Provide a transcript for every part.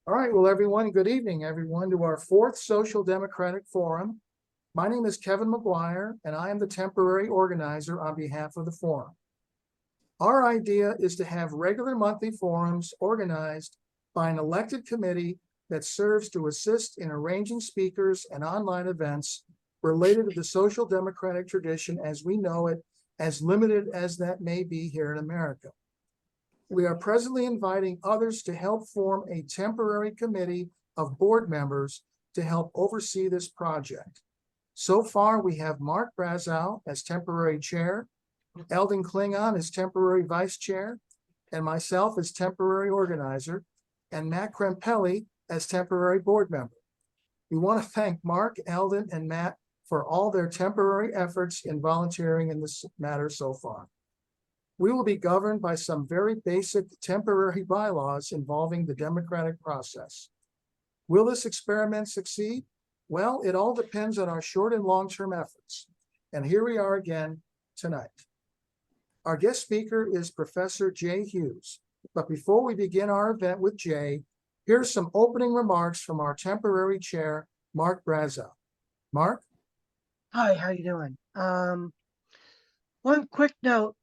All right, well, everyone, good evening, everyone, to our fourth Social Democratic Forum. My name is Kevin McGuire, and I am the temporary organizer on behalf of the forum. Our idea is to have regular monthly forums organized by an elected committee that serves to assist in arranging speakers and online events related to the social democratic tradition as we know it, as limited as that may be here in America. We are presently inviting others to help form a temporary committee of board members to help oversee this project. So far, we have Mark Brazow as temporary chair, Eldon Klingon as temporary vice chair, and myself as temporary organizer, and Matt Krempelli as temporary board member. We want to thank Mark, Eldon, and Matt for all their temporary efforts in volunteering in this matter so far. We will be governed by some very basic temporary bylaws involving the democratic process. Will this experiment succeed? Well, it all depends on our short and long-term efforts. And here we are again tonight. Our guest speaker is Professor Jay Hughes. But before we begin our event with Jay, here's some opening remarks from our temporary chair, Mark Brazow. Mark? Hi, how you doing? One quick note.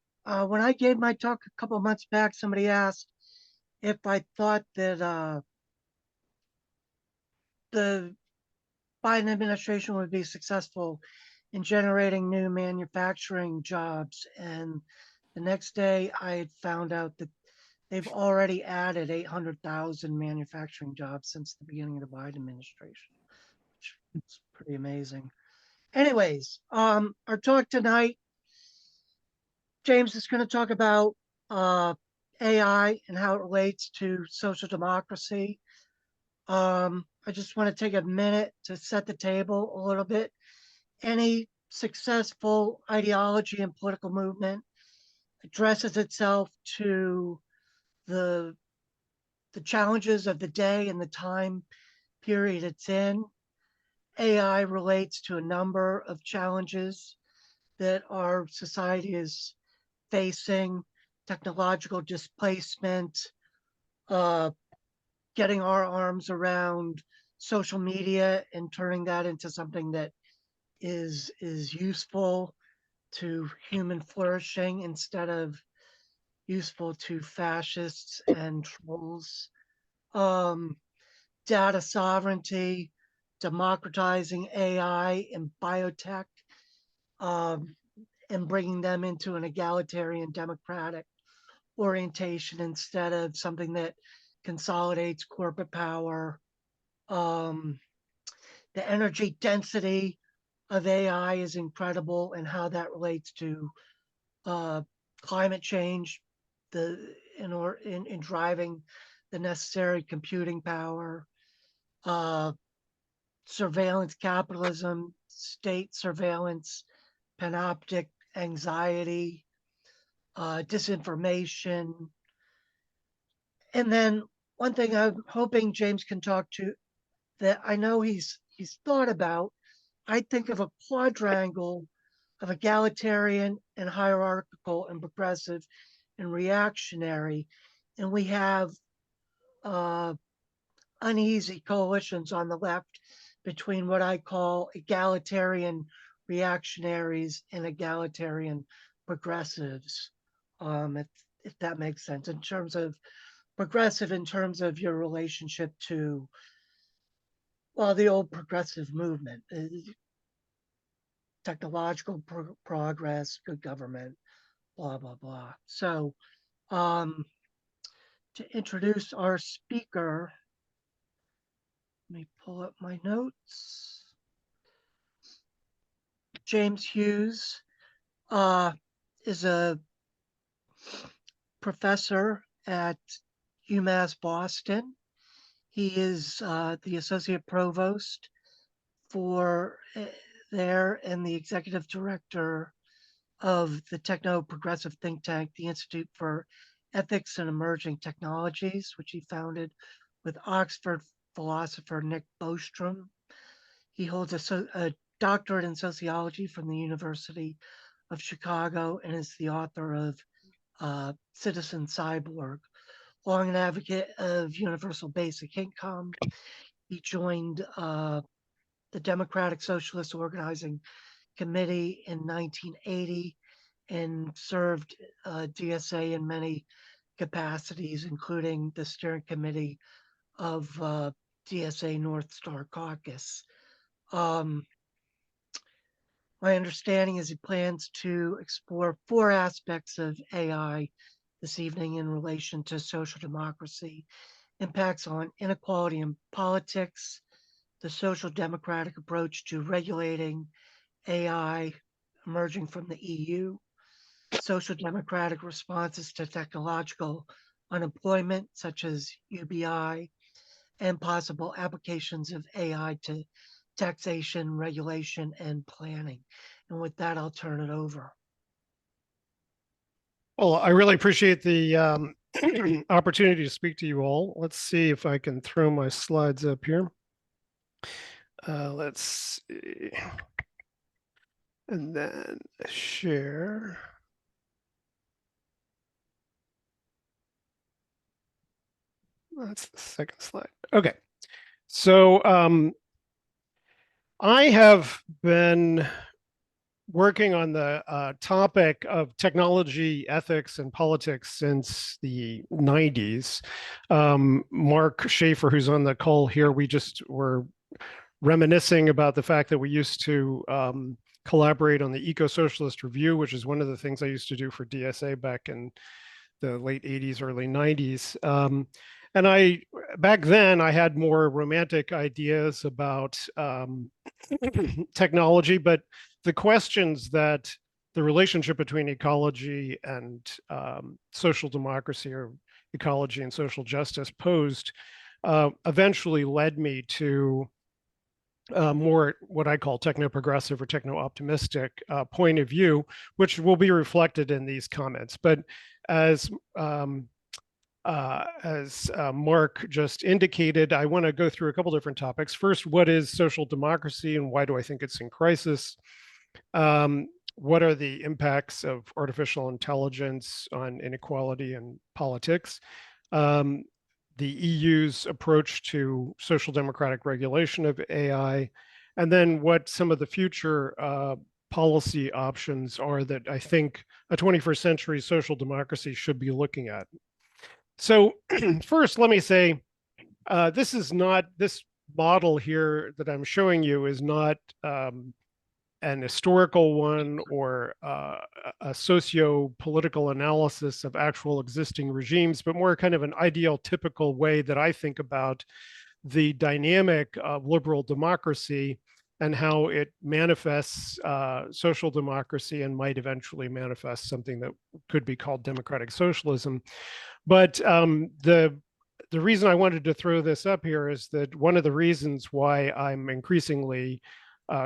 When I gave my talk a couple months back, somebody asked if I thought that the Biden administration would be successful in generating new manufacturing jobs. And the next day I had found out that they've already added 800,000 manufacturing jobs since the beginning of the Biden administration, which is pretty amazing. Anyways, our talk tonight, James is going to talk about AI and how it relates to social democracy. I just want to take a minute to set the table a little bit. Any successful ideology and political movement addresses itself to the challenges of the day and the time period it's in. AI relates to a number of challenges that our society is facing: technological displacement, getting our arms around social media and turning that into something that is useful to human flourishing instead of useful to fascists and trolls. Data sovereignty, democratizing AI and biotech, and bringing them into an egalitarian democratic orientation instead of something that consolidates corporate power. The energy density of AI is incredible, and how that relates to climate change, in driving the necessary computing power, surveillance capitalism, state surveillance, panoptic anxiety, disinformation. And then one thing I'm hoping James can talk to that I know he's thought about, I think of a quadrangle of egalitarian and hierarchical and progressive and reactionary. And we have uneasy coalitions on the left between what I call egalitarian reactionaries and egalitarian progressives, if that makes sense, in terms of progressive, in terms of your relationship to, well, the old progressive movement, technological progress, good government, blah, blah, blah. So to introduce our speaker, let me pull up my notes. James Hughes is a professor at UMass Boston. He is the Associate Provost for there and the Executive Director of the techno progressive think tank, the Institute for Ethics and Emerging Technologies, which he founded with Oxford philosopher Nick Bostrom. He holds a doctorate in sociology from the University of Chicago and is the author of Citizen Cyborg, long an advocate of universal basic income. He joined the Democratic Socialists Organizing Committee in 1980 and served DSA in many capacities, including the steering committee of DSA North Star Caucus. My understanding is he plans to explore 4 aspects of AI this evening in relation to social democracy: impacts on inequality in politics, the social democratic approach to regulating AI emerging from the EU, social democratic responses to technological unemployment, such as UBI, and possible applications of AI to taxation, regulation, and planning. And with that, I'll turn it over. Well, I really appreciate the opportunity to speak to you all. Let's see if I can throw my slides up here. Let's see. And then share. That's the second slide. Okay. So I have been working on the topic of technology, ethics, and politics since the 90s. Mark Schaefer, who's on the call here, we just were reminiscing about the fact that we used to collaborate on the Eco-Socialist Review, which is one of the things I used to do for DSA back in the late 80s, early 90s. And back then, I had more romantic ideas about technology, but the questions that the relationship between ecology and social democracy, or ecology and social justice, posed eventually led me to more what I call techno-progressive or techno-optimistic point of view, which will be reflected in these comments. But as Mark just indicated, I want to go through a couple different topics. First, what is social democracy and why do I think it's in crisis? What are the impacts of artificial intelligence on inequality and politics? The EU's approach to social democratic regulation of AI, and then what some of the future policy options are that I think a 21st century social democracy should be looking at. So first, let me say, this model here that I'm showing you is not an historical one or a socio-political analysis of actual existing regimes, but more kind of an ideal, typical way that I think about the dynamic of liberal democracy and how it manifests social democracy and might eventually manifest something that could be called democratic socialism. But the reason I wanted to throw this up here is that one of the reasons why I'm increasingly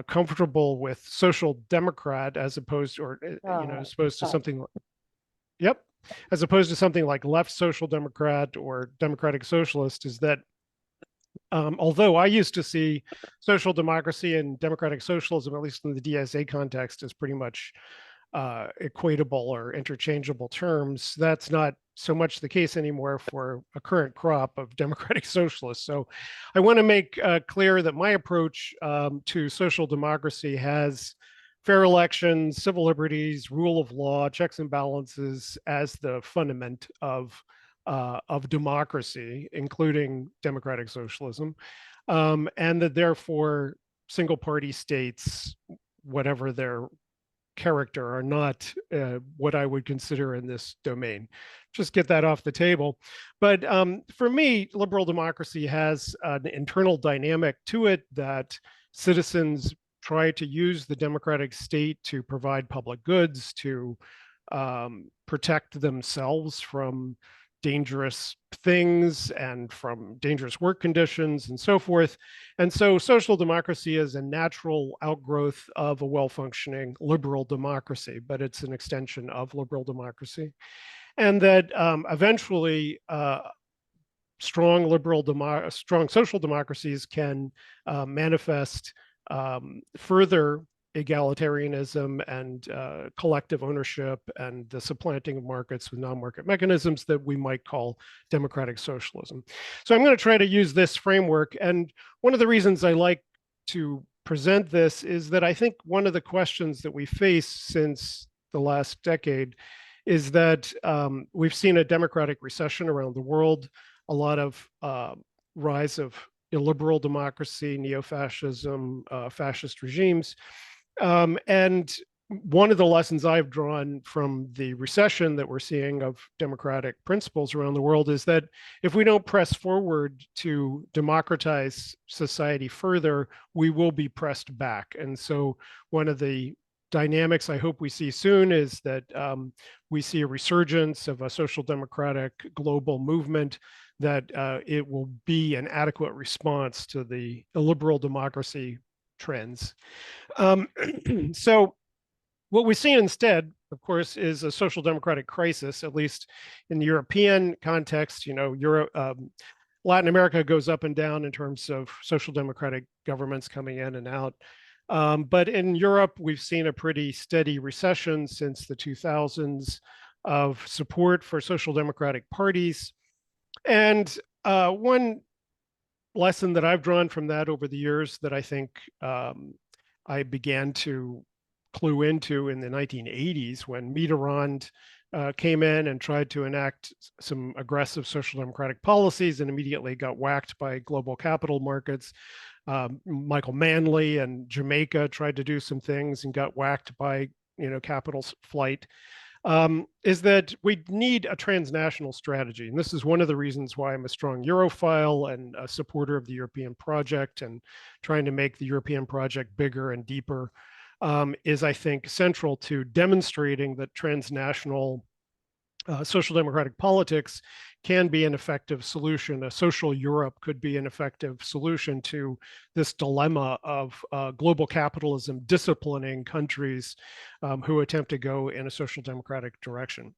comfortable with social democrat as opposed to, as opposed to something, as opposed to something like left social democrat or democratic socialist, is that although I used to see social democracy and democratic socialism, at least in the DSA context, as pretty much equatable or interchangeable terms, that's not so much the case anymore for a current crop of democratic socialists. So I want to make clear that my approach to social democracy has fair elections, civil liberties, rule of law, checks and balances as the fundament of democracy, including democratic socialism, and that therefore single party states, whatever their character, are not what I would consider in this domain. Just get that off the table. But for me, liberal democracy has an internal dynamic to it that citizens try to use the democratic state to provide public goods, to protect themselves from dangerous things and from dangerous work conditions and so forth. And so social democracy is a natural outgrowth of a well-functioning liberal democracy, but it's an extension of liberal democracy. And that eventually strong social democracies can manifest further egalitarianism and collective ownership and the supplanting of markets with non-market mechanisms that we might call democratic socialism. So I'm going to try to use this framework. And one of the reasons I like to present this is that I think one of the questions that we face since the last decade is that we've seen a democratic recession around the world, a lot of rise of illiberal democracy, neo-fascism, fascist regimes. And one of the lessons I've drawn from the recession that we're seeing of democratic principles around the world is that if we don't press forward to democratize society further, we will be pressed back. And so one of the dynamics I hope we see soon is that we see a resurgence of a social democratic global movement, that it will be an adequate response to the illiberal democracy trends. So what we see instead, of course, is a social democratic crisis, at least in the European context. You know, Latin America goes up and down in terms of social democratic governments coming in and out. But in Europe, we've seen a pretty steady recession since the 2000s of support for social democratic parties. And one lesson that I've drawn from that over the years that I think I began to clue into in the 1980s when Mitterrand came in and tried to enact some aggressive social democratic policies and immediately got whacked by global capital markets. Michael Manley and Jamaica tried to do some things and got whacked by, capital flight. Is that we need a transnational strategy. And this is one of the reasons why I'm a strong Europhile and a supporter of the European project and trying to make the European project bigger and deeper, is I think central to demonstrating that transnational social democratic politics can be an effective solution. A social Europe could be an effective solution to this dilemma of global capitalism disciplining countries who attempt to go in a social democratic direction.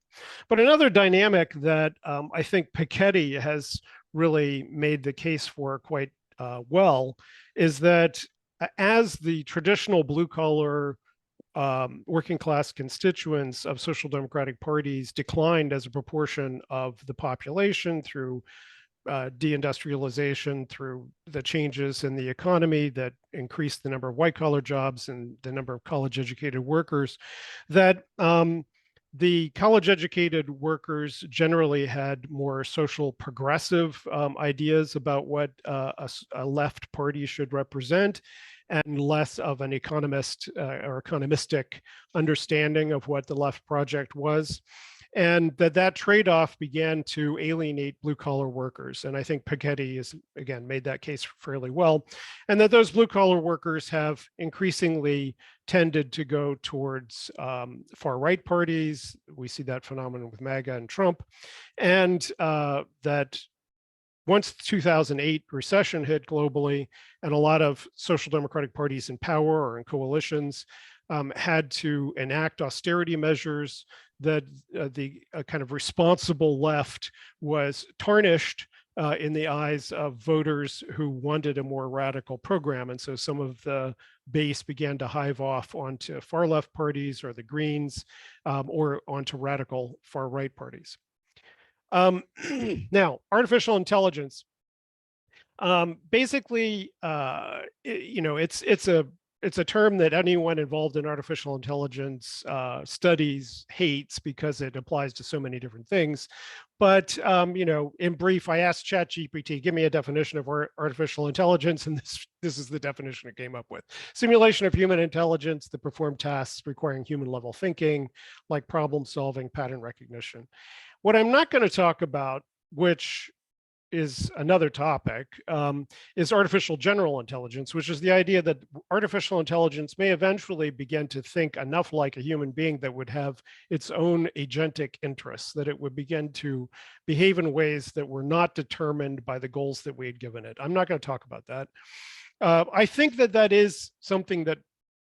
But another dynamic that I think Piketty has really made the case for quite well is that as the traditional blue collar working class constituents of social democratic parties declined as a proportion of the population through deindustrialization, through the changes in the economy that increased the number of white collar jobs and the number of college educated workers, that the college educated workers generally had more social progressive ideas about what a left party should represent, and less of an economist or economistic understanding of what the left project was. And that trade-off began to alienate blue-collar workers. And I think Piketty has, again, made that case fairly well. And that those blue-collar workers have increasingly tended to go towards far-right parties. We see that phenomenon with MAGA and Trump. And that once the 2008 recession hit globally, and a lot of social democratic parties in power or in coalitions had to enact austerity measures, that the kind of responsible left was tarnished in the eyes of voters who wanted a more radical program. And so some of the base began to hive off onto far left parties or the Greens or onto radical far right parties. Now, artificial intelligence. Basically, it's a term that anyone involved in artificial intelligence studies hates because it applies to so many different things. But in brief, I asked ChatGPT, give me a definition of artificial intelligence, and this is the definition it came up with: simulation of human intelligence that perform tasks requiring human level thinking, like problem solving, pattern recognition. What I'm not going to talk about, which is another topic, is artificial general intelligence, which is the idea that artificial intelligence may eventually begin to think enough like a human being that would have its own agentic interests, that it would begin to behave in ways that were not determined by the goals that we had given it. I'm not going to talk about that. I think that is something that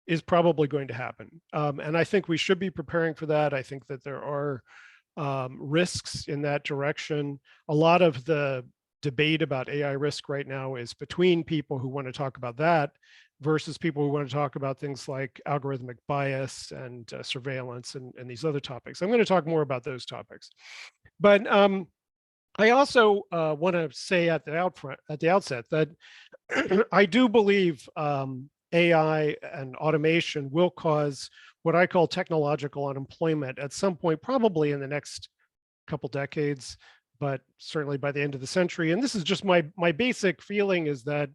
is probably going to happen. And I think we should be preparing for that. I think that there are risks in that direction. A lot of the debate about AI risk right now is between people who want to talk about that versus people who want to talk about things like algorithmic bias and surveillance and these other topics. I'm going to talk more about those topics. But I also want to say at the outset that I do believe AI and automation will cause what I call technological unemployment at some point, probably in the next couple decades, but certainly by the end of the century. And this is just my basic feeling, is that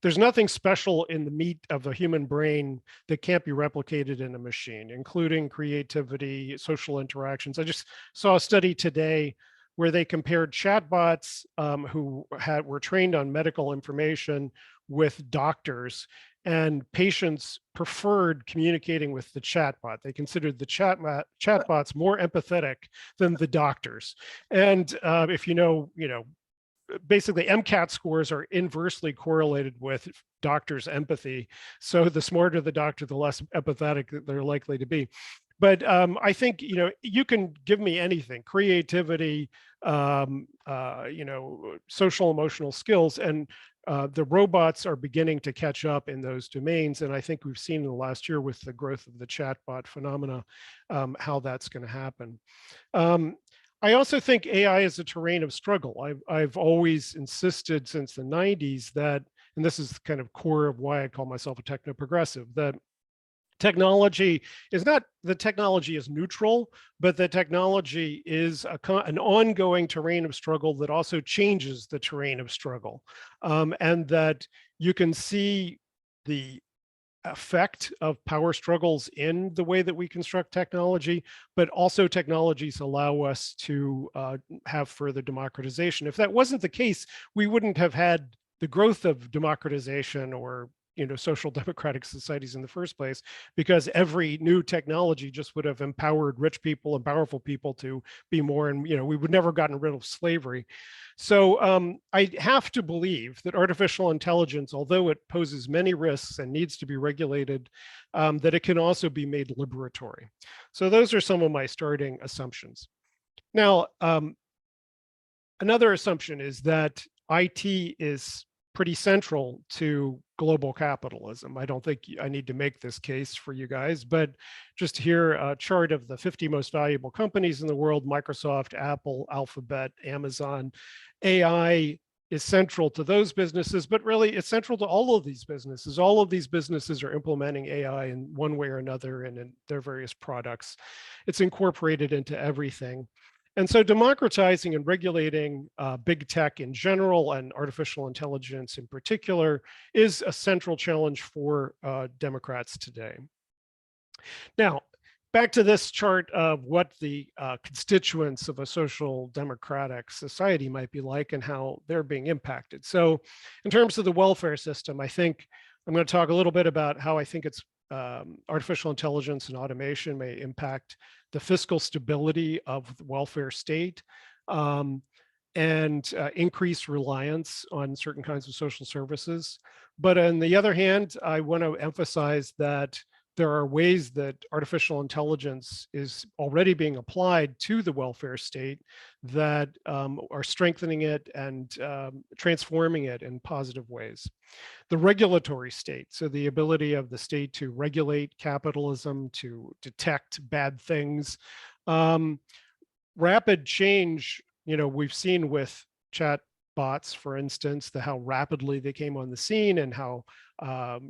there's nothing special in the meat of the human brain that can't be replicated in a machine, including creativity, social interactions. I just saw a study today where they compared chatbots who were trained on medical information with doctors, and patients preferred communicating with the chatbot. They considered the chatbots more empathetic than the doctors. And if you know, basically MCAT scores are inversely correlated with doctors' empathy. So the smarter the doctor, the less empathetic they're likely to be. But I think, you can give me anything, creativity, social emotional skills, and the robots are beginning to catch up in those domains. And I think we've seen in the last year with the growth of the chatbot phenomena, how that's going to happen. I also think AI is a terrain of struggle. I've always insisted since the 90s that, and this is kind of core of why I call myself a techno-progressive, that technology is not, the technology is neutral, but the technology is an ongoing terrain of struggle that also changes the terrain of struggle. And that you can see the effect of power struggles in the way that we construct technology, but also technologies allow us to have further democratization. If that wasn't the case, we wouldn't have had the growth of democratization or social democratic societies in the first place, because every new technology just would have empowered rich people and powerful people to be more, and we would never have gotten rid of slavery. So I have to believe that artificial intelligence, although it poses many risks and needs to be regulated, that it can also be made liberatory. So those are some of my starting assumptions. Now, another assumption is that IT is pretty central to global capitalism. I don't think I need to make this case for you guys, but just here, a chart of the 50 most valuable companies in the world: Microsoft, Apple, Alphabet, Amazon. AI is central to those businesses, but really it's central to all of these businesses. All of these businesses are implementing AI in one way or another and in their various products. It's incorporated into everything. And so democratizing and regulating big tech in general and artificial intelligence in particular is a central challenge for Democrats today. Now, back to this chart of what the constituents of a social democratic society might be like and how they're being impacted. So in terms of the welfare system, I think I'm going to talk a little bit about how I think it's artificial intelligence and automation may impact the fiscal stability of the welfare state, and increase reliance on certain kinds of social services. But on the other hand, I want to emphasize that there are ways that artificial intelligence is already being applied to the welfare state that are strengthening it and transforming it in positive ways. The regulatory state, so the ability of the state to regulate capitalism, to detect bad things. Rapid change, we've seen with chat bots, for instance, how rapidly they came on the scene and how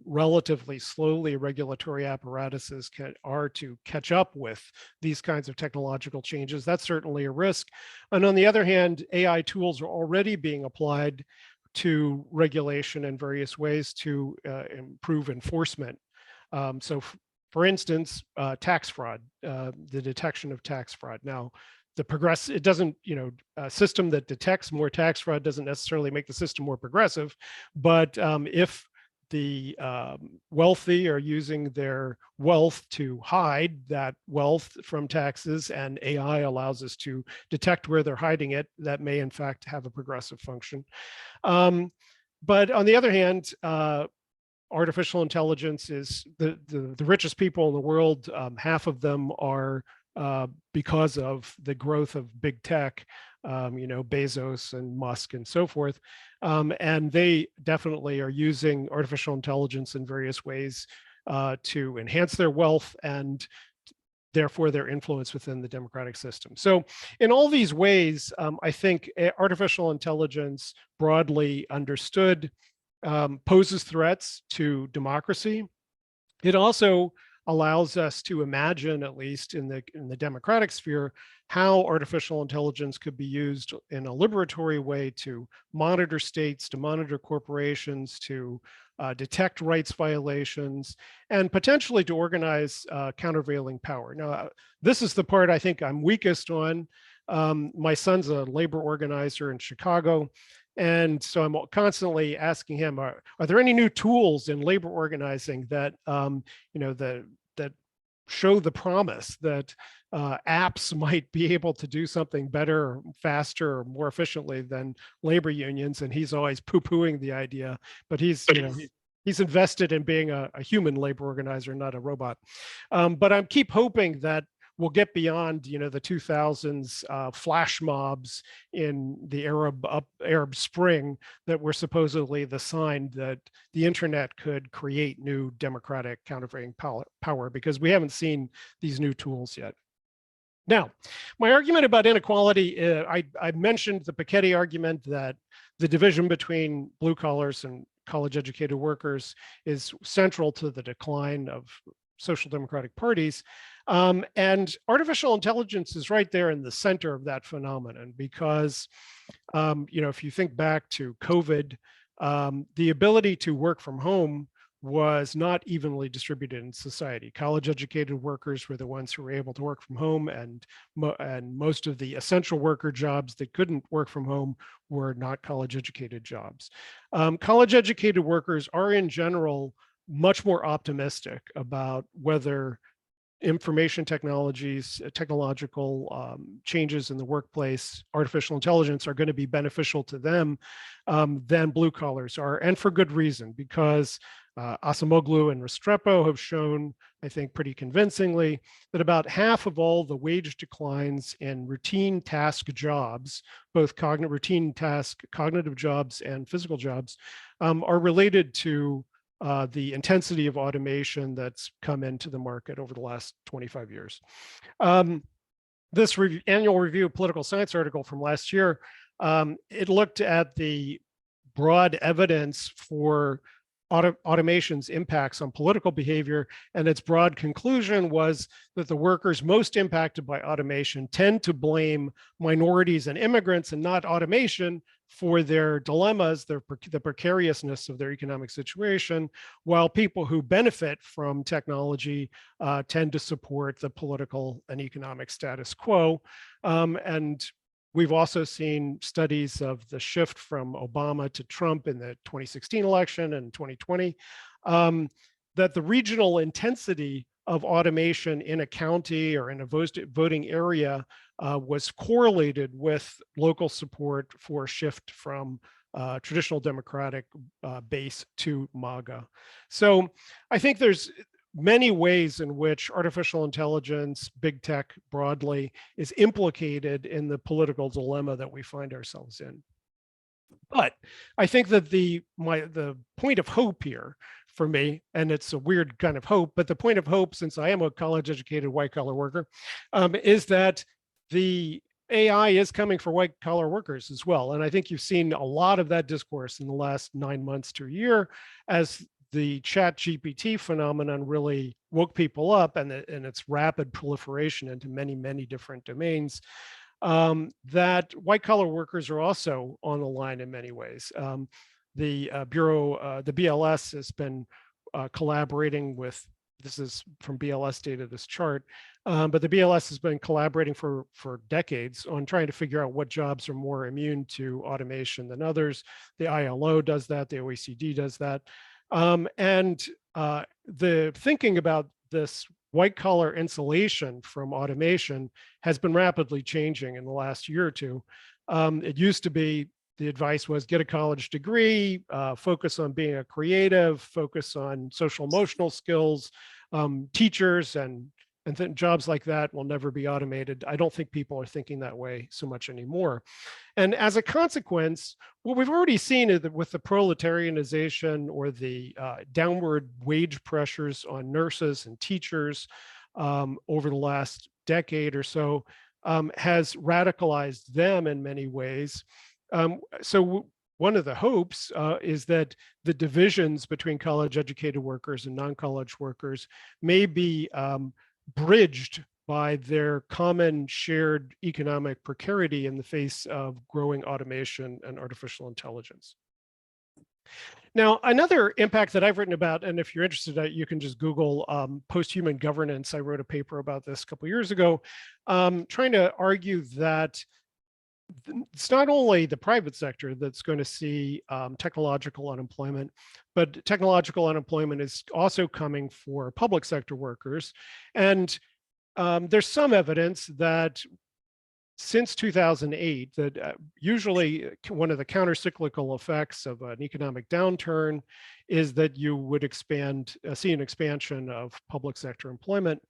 relatively slowly regulatory apparatuses are to catch up with these kinds of technological changes. That's certainly a risk. And on the other hand, AI tools are already being applied to regulation in various ways to improve enforcement. So for instance, tax fraud, the detection of tax fraud. Now, it doesn't, a system that detects more tax fraud doesn't necessarily make the system more progressive, but if the wealthy are using their wealth to hide that wealth from taxes, and AI allows us to detect where they're hiding it, that may in fact have a progressive function. But on the other hand, artificial intelligence is the richest people in the world. Half of them are because of the growth of big tech, Bezos and Musk and so forth. And they definitely are using artificial intelligence in various ways to enhance their wealth and therefore their influence within the democratic system. So in all these ways, I think artificial intelligence, broadly understood, poses threats to democracy. It also allows us to imagine, at least in the democratic sphere, how artificial intelligence could be used in a liberatory way to monitor states, to monitor corporations, to detect rights violations, and potentially to organize countervailing power. Now, this is the part I think I'm weakest on. My son's a labor organizer in Chicago. And so I'm constantly asking him, are there any new tools in labor organizing that, that show the promise that apps might be able to do something better, faster, or more efficiently than labor unions? And he's always poo-pooing the idea, but he's invested in being a human labor organizer, not a robot. But I keep hoping that we'll get beyond, the 2000s flash mobs in the Arab Spring that were supposedly the sign that the internet could create new democratic countervailing power, because we haven't seen these new tools yet. Now, my argument about inequality, I mentioned the Piketty argument that the division between blue collars and college-educated workers is central to the decline of social democratic parties. And artificial intelligence is right there in the center of that phenomenon, because, if you think back to COVID, the ability to work from home was not evenly distributed in society. College-educated workers were the ones who were able to work from home, and most of the essential worker jobs that couldn't work from home were not college-educated jobs. College-educated workers are, in general, much more optimistic about whether information technologies, technological changes in the workplace, artificial intelligence are going to be beneficial to them than blue collars are, and for good reason, because Acemoglu and Restrepo have shown, I think pretty convincingly, that about half of all the wage declines in routine task jobs, both routine task cognitive jobs and physical jobs, are related to the intensity of automation that's come into the market over the last 25 years. This annual review of political science article from last year, it looked at the broad evidence for automation's impacts on political behavior, and its broad conclusion was that the workers most impacted by automation tend to blame minorities and immigrants and not automation for their dilemmas, the precariousness of their economic situation, while people who benefit from technology tend to support the political and economic status quo. And we've also seen studies of the shift from Obama to Trump in the 2016 election and 2020, that the regional intensity of automation in a county or in a voting area was correlated with local support for a shift from traditional Democratic base to MAGA. So I think there's many ways in which artificial intelligence, big tech broadly, is implicated in the political dilemma that we find ourselves in. But I think that the point of hope here for me, and it's a weird kind of hope, but the point of hope, since I am a college-educated white-collar worker, is that the AI is coming for white-collar workers as well. And I think you've seen a lot of that discourse in the last 9 months to a year as the ChatGPT phenomenon really woke people up, and its rapid proliferation into many, many different domains, that white-collar workers are also on the line in many ways. The BLS has been collaborating with, this is from BLS data, this chart, but the BLS has been collaborating for decades on trying to figure out what jobs are more immune to automation than others. The ILO does that, the OECD does that. And the thinking about this white-collar insulation from automation has been rapidly changing in the last year or two. It used to be the advice was get a college degree, focus on being a creative, focus on social emotional skills. Teachers and and then jobs like that will never be automated. I don't think people are thinking that way so much anymore. And as a consequence, what we've already seen is that with the proletarianization or the downward wage pressures on nurses and teachers over the last decade or so has radicalized them in many ways. One of the hopes is that the divisions between college educated workers and non-college workers may be bridged by their common shared economic precarity in the face of growing automation and artificial intelligence. Now, another impact that I've written about, and if you're interested, you can just Google post-human governance. I wrote a paper about this a couple of years ago, trying to argue that it's not only the private sector that's going to see technological unemployment, but technological unemployment is also coming for public sector workers. And there's some evidence that since 2008, that usually one of the counter-cyclical effects of an economic downturn is that you would see an expansion of public sector employment.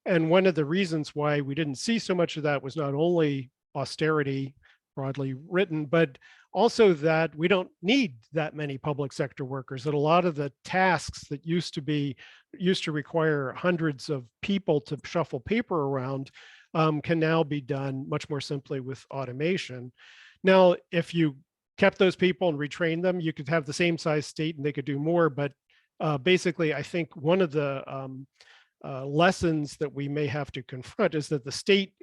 And one of the reasons why we didn't see so much of that was not only austerity, broadly written, but also that we don't need that many public sector workers, that a lot of the tasks that used to require hundreds of people to shuffle paper around can now be done much more simply with automation. Now, if you kept those people and retrained them, you could have the same size state and they could do more. But basically, I think one of the lessons that we may have to confront is that the state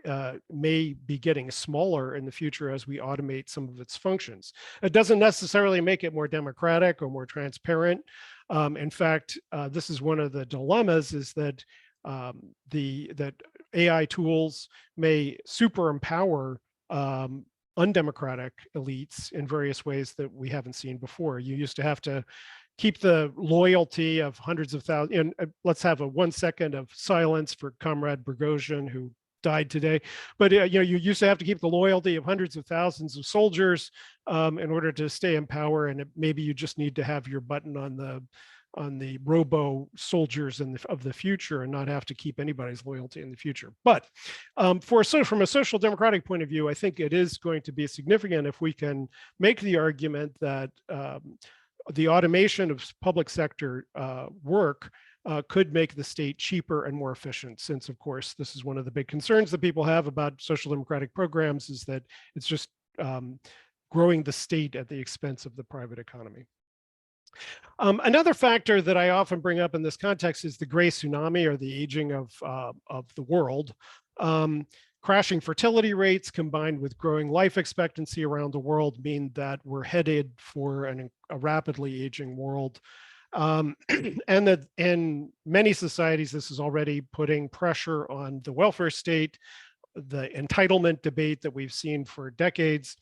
may be getting smaller in the future as we automate some of its functions. It doesn't necessarily make it more democratic or more transparent. In fact, this is one of the dilemmas, is that that AI tools may super empower undemocratic elites in various ways that we haven't seen before. You used to have to keep the loyalty of hundreds of thousands. And let's have a 1 second of silence for Comrade Prigozhin, who died today. But you used to have to keep the loyalty of hundreds of thousands of soldiers in order to stay in power. And maybe you just need to have your button on the robo soldiers of the future and not have to keep anybody's loyalty in the future. But from a social democratic point of view, I think it is going to be significant if we can make the argument that the automation of public sector work could make the state cheaper and more efficient, since, of course, this is one of the big concerns that people have about social democratic programs, is that it's just growing the state at the expense of the private economy. Another factor that I often bring up in this context is the gray tsunami, or the aging of the world. Crashing fertility rates combined with growing life expectancy around the world mean that we're headed for a rapidly aging world. And that in many societies, this is already putting pressure on the welfare state, the entitlement debate that we've seen for decades,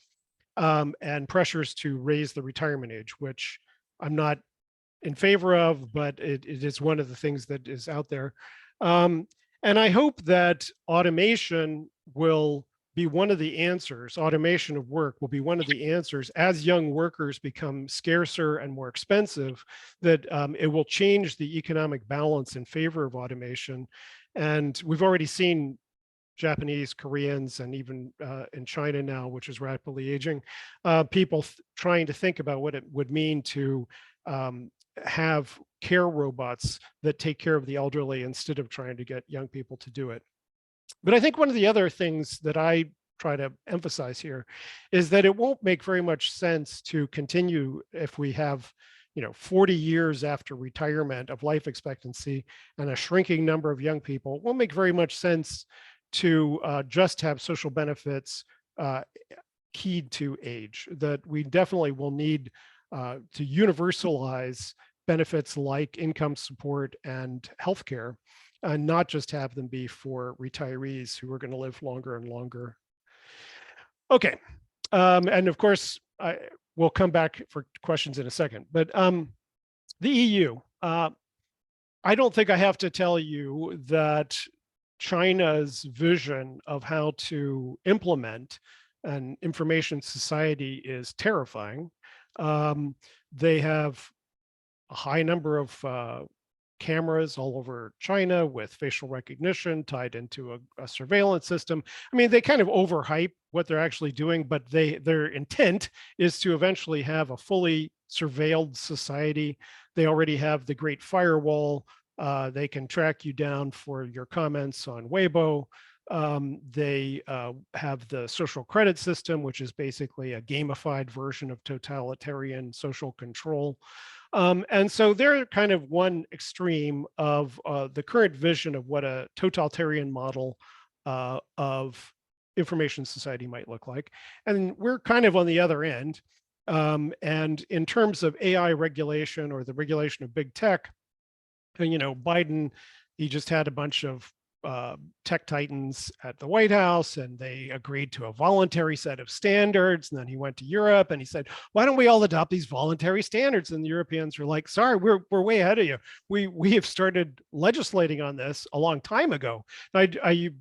and pressures to raise the retirement age, which I'm not in favor of, but it is one of the things that is out there. And I hope that automation will be one of the answers. Automation of work will be one of the answers as young workers become scarcer and more expensive, that it will change the economic balance in favor of automation. And we've already seen Japanese, Koreans, and even in China now, which is rapidly aging, people trying to think about what it would mean to have care robots that take care of the elderly instead of trying to get young people to do it. But I think one of the other things that I try to emphasize here is that it won't make very much sense to continue if we have 40 years after retirement of life expectancy and a shrinking number of young people. It won't make very much sense to just have social benefits keyed to age. That we definitely will need to universalize benefits like income support and healthcare, and not just have them be for retirees who are going to live longer and longer. Okay, and of course, we'll come back for questions in a second, but the EU, I don't think I have to tell you that China's vision of how to implement an information society is terrifying. They have a high number of cameras all over China with facial recognition tied into a surveillance system. I mean, they kind of overhype what they're actually doing, but their intent is to eventually have a fully surveilled society. They already have the Great Firewall. They can track you down for your comments on Weibo. They have the social credit system, which is basically a gamified version of totalitarian social control. And so they're kind of one extreme of the current vision of what a totalitarian model of information society might look like. And we're kind of on the other end. And in terms of AI regulation or the regulation of big tech, you know, Biden, he just had a bunch of tech titans at the White House, and they agreed to a voluntary set of standards. And then he went to Europe and he said, why don't we all adopt these voluntary standards? And the Europeans were like, sorry, we're way ahead of you. We have started legislating on this a long time ago.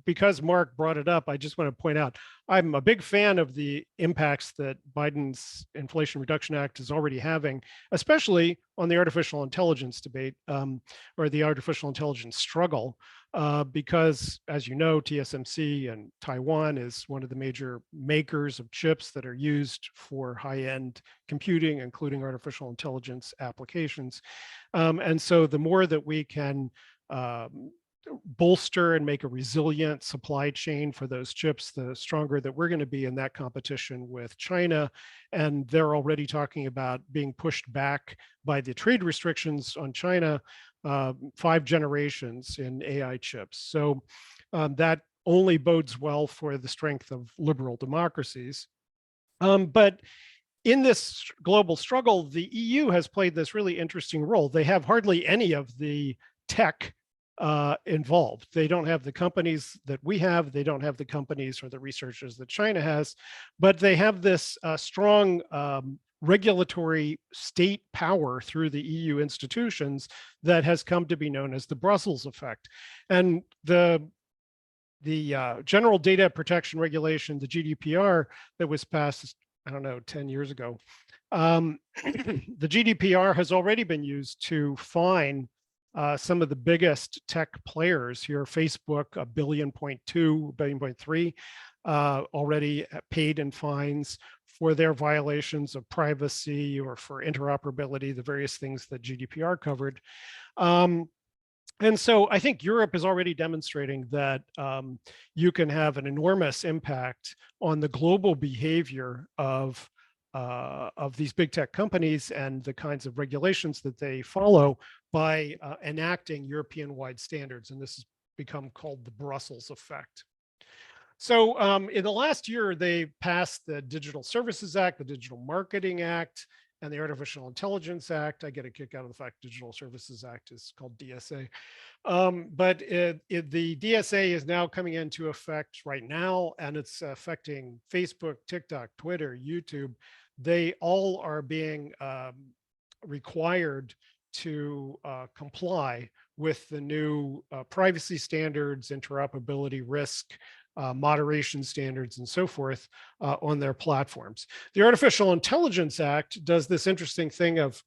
Because Mark brought it up, I just want to point out, I'm a big fan of the impacts that Biden's Inflation Reduction Act is already having, especially on the artificial intelligence debate or the artificial intelligence struggle. Because, as you know, TSMC and Taiwan is one of the major makers of chips that are used for high-end computing, including artificial intelligence applications. And so the more that we can bolster and make a resilient supply chain for those chips, the stronger that we're going to be in that competition with China. And they're already talking about being pushed back by the trade restrictions on China 5 generations in AI chips. So that only bodes well for the strength of liberal democracies. But in this global struggle, the EU has played this really interesting role. They have hardly any of the tech involved. They don't have the companies that we have. They don't have the companies or the researchers that China has, but they have this strong regulatory state power through the EU institutions that has come to be known as the Brussels effect. And the General Data Protection Regulation, the GDPR, that was passed, I don't know, 10 years ago, the GDPR has already been used to fine some of the biggest tech players here. Facebook, $1.2 billion, $1.3 billion already paid in fines for their violations of privacy or for interoperability, the various things that GDPR covered. And so I think Europe is already demonstrating that you can have an enormous impact on the global behavior of these big tech companies and the kinds of regulations that they follow by enacting European-wide standards. And this has become called the Brussels effect. So in the last year, they passed the Digital Services Act, the Digital Marketing Act, and the Artificial Intelligence Act. I get a kick out of the fact Digital Services Act is called DSA. But the DSA is now coming into effect right now, and it's affecting Facebook, TikTok, Twitter, YouTube. They all are being required to comply with the new privacy standards, interoperability risk, moderation standards, and so forth on their platforms. The Artificial Intelligence Act does this interesting thing of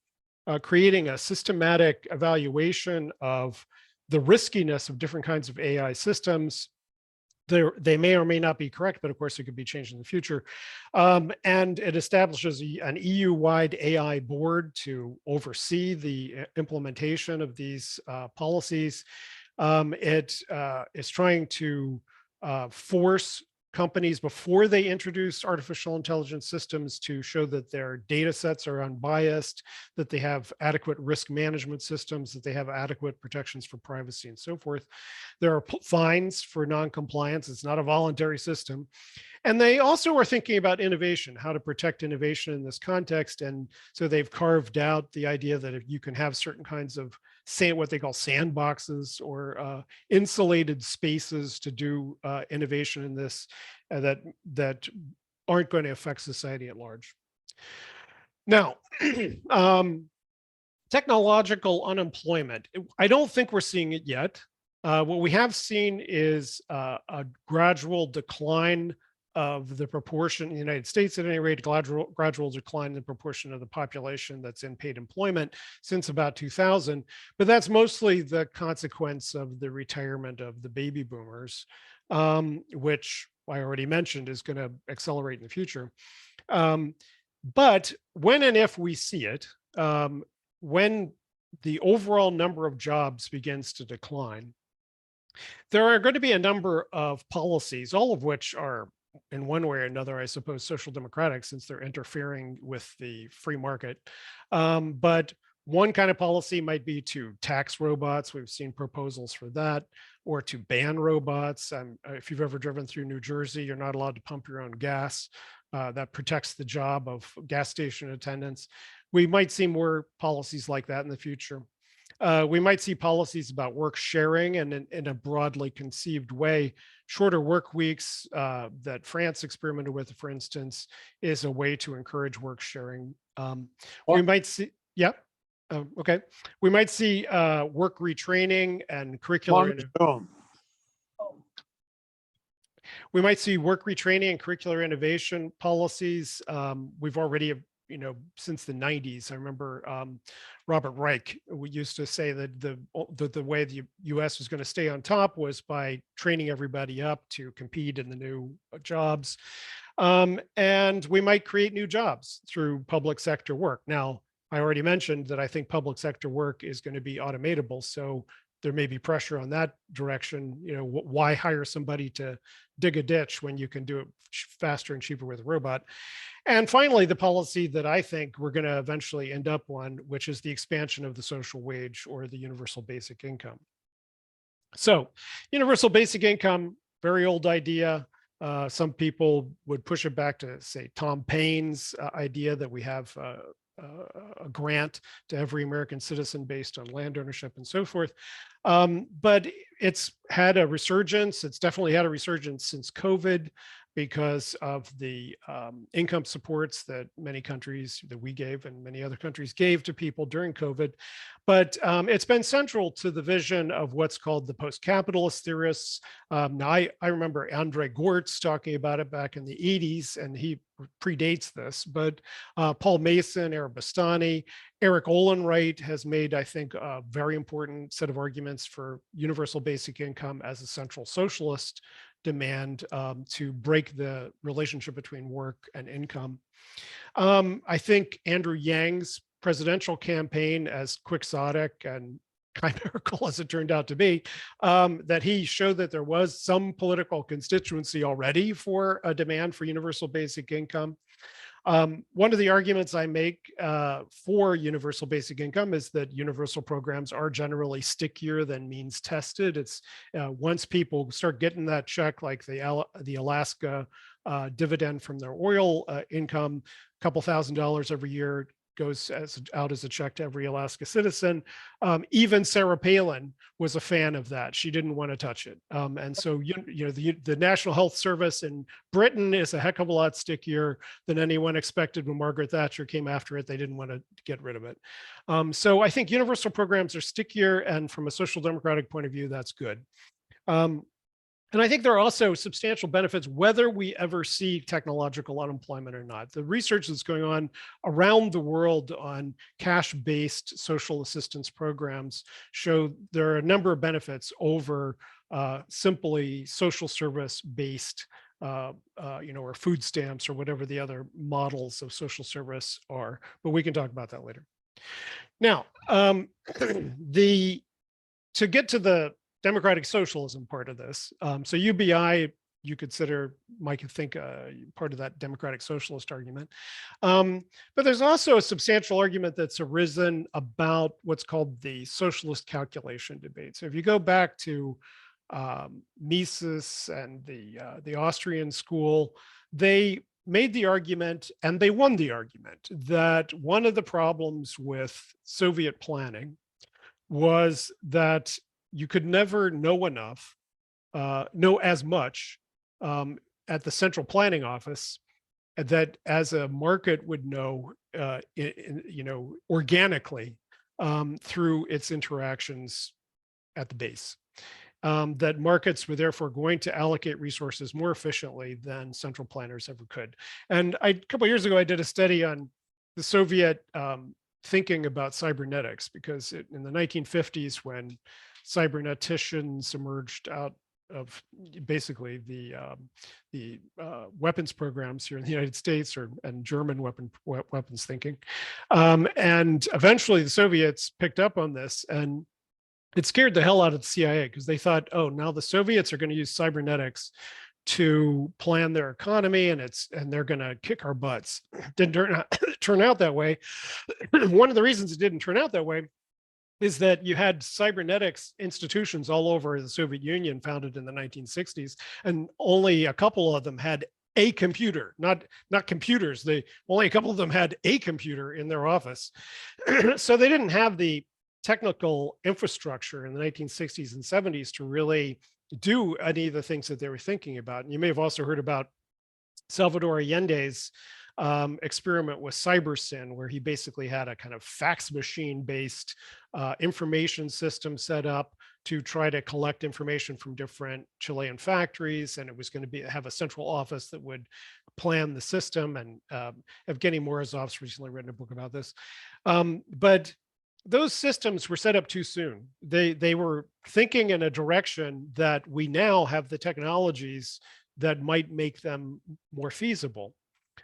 creating a systematic evaluation of the riskiness of different kinds of AI systems. They may or may not be correct, but of course it could be changed in the future. And it establishes an EU-wide AI board to oversee the implementation of these policies. It is trying to force companies before they introduce artificial intelligence systems to show that their data sets are unbiased, that they have adequate risk management systems, that they have adequate protections for privacy and so forth. There are fines for non-compliance. It's not a voluntary system. And they also are thinking about innovation, how to protect innovation in this context. And so they've carved out the idea that if you can have certain kinds of what they call sandboxes or insulated spaces to do innovation in this that aren't going to affect society at large. Now, technological unemployment. I don't think we're seeing it yet. What we have seen is a gradual decline of the proportion in the United States, at any rate, gradual decline in the proportion of the population that's in paid employment since about 2000. But that's mostly the consequence of the retirement of the baby boomers, which I already mentioned is going to accelerate in the future. But when and if we see it, when the overall number of jobs begins to decline, there are going to be a number of policies, all of which are in one way or another, I suppose, social democratic, since they're interfering with the free market. But one kind of policy might be to tax robots. We've seen proposals for that, or to ban robots. If you've ever driven through New Jersey, you're not allowed to pump your own gas. That protects the job of gas station attendants. We might see more policies like that in the future. We might see policies about work sharing, and in a broadly conceived way, shorter work weeks that France experimented with, for instance, is a way to encourage work sharing. We might see, yep. Okay. We might see work retraining and curricular. We might see work retraining and curricular innovation policies. We've already, since the 90s, I remember Robert Reich, we used to say that the way the US was going to stay on top was by training everybody up to compete in the new jobs. And we might create new jobs through public sector work. Now, I already mentioned that I think public sector work is going to be automatable. So there may be pressure on that direction. Why hire somebody to dig a ditch when you can do it faster and cheaper with a robot? And finally, the policy that I think we're going to eventually end up on, which is the expansion of the social wage or the universal basic income. So universal basic income, very old idea. Some people would push it back to, say, Tom Paine's idea that we have a grant to every American citizen based on land ownership and so forth. But it's had a resurgence. It's definitely had a resurgence since COVID because of the income supports that many countries, that we gave and many other countries gave to people during COVID. But it's been central to the vision of what's called the post-capitalist theorists. Now, I remember Andre Gortz talking about it back in the 80s, and he predates this, but Paul Mason, Eric Bastani, Eric Olenwright has made, I think, a very important set of arguments for universal basic income as a central socialist demand to break the relationship between work and income. I think Andrew Yang's presidential campaign, as quixotic and chimerical as it turned out to be, that he showed that there was some political constituency already for a demand for universal basic income. One of the arguments I make for universal basic income is that universal programs are generally stickier than means tested. It's once people start getting that check, like the Alaska dividend from their oil income, a couple $1,000s every year goes out as a check to every Alaska citizen. Even Sarah Palin was a fan of that. She didn't want to touch it. And so, the National Health Service in Britain is a heck of a lot stickier than anyone expected when Margaret Thatcher came after it. They didn't want to get rid of it. So I think universal programs are stickier, and from a social democratic point of view, that's good. And I think there are also substantial benefits whether we ever see technological unemployment or not. The research that's going on around the world on cash-based social assistance programs show there are a number of benefits over simply social service-based, or food stamps or whatever the other models of social service are. But we can talk about that later. Now, to get to the democratic socialism part of this. So UBI, you might think part of that democratic socialist argument. But there's also a substantial argument that's arisen about what's called the socialist calculation debate. So if you go back to Mises and the Austrian school, they made the argument, and they won the argument, that one of the problems with Soviet planning was that you could never know enough, know as much at the central planning office that as a market would know, organically through its interactions at the base. that markets were therefore going to allocate resources more efficiently than central planners ever could. And a couple of years ago, I did a study on the Soviet thinking about cybernetics, because in the 1950s, when cyberneticians emerged out of basically the weapons programs here in the United States, and German weapons thinking, and eventually the Soviets picked up on this, and it scared the hell out of the CIA, because they thought, oh, now the Soviets are going to use cybernetics to plan their economy, and they're going to kick our butts. Didn't turn out that way. One of the reasons it didn't turn out that way is that you had cybernetics institutions all over the Soviet Union founded in the 1960s, and only a couple of them had a computer, not computers. Only a couple of them had a computer in their office. So they didn't have the technical infrastructure in the 1960s and 70s to really do any of the things that they were thinking about. And you may have also heard about Salvador Allende's experiment with CyberSyn, where he basically had a kind of fax machine based information system set up to try to collect information from different Chilean factories. And it was going to have a central office that would plan the system. And Evgeny Morozov's recently written a book about this. But those systems were set up too soon. They were thinking in a direction that we now have the technologies that might make them more feasible.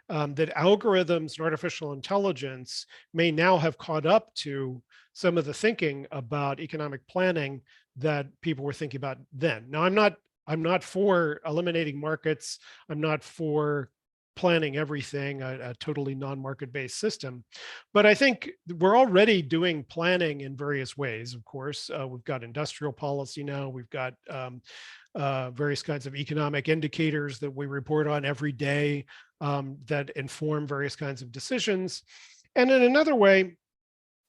That algorithms and artificial intelligence may now have caught up to some of the thinking about economic planning that people were thinking about then. Now, I'm not for eliminating markets. I'm not for planning everything, a totally non-market based system. But I think we're already doing planning in various ways. Of course, we've got industrial policy now. We've got various kinds of economic indicators that we report on every day that inform various kinds of decisions. And in another way,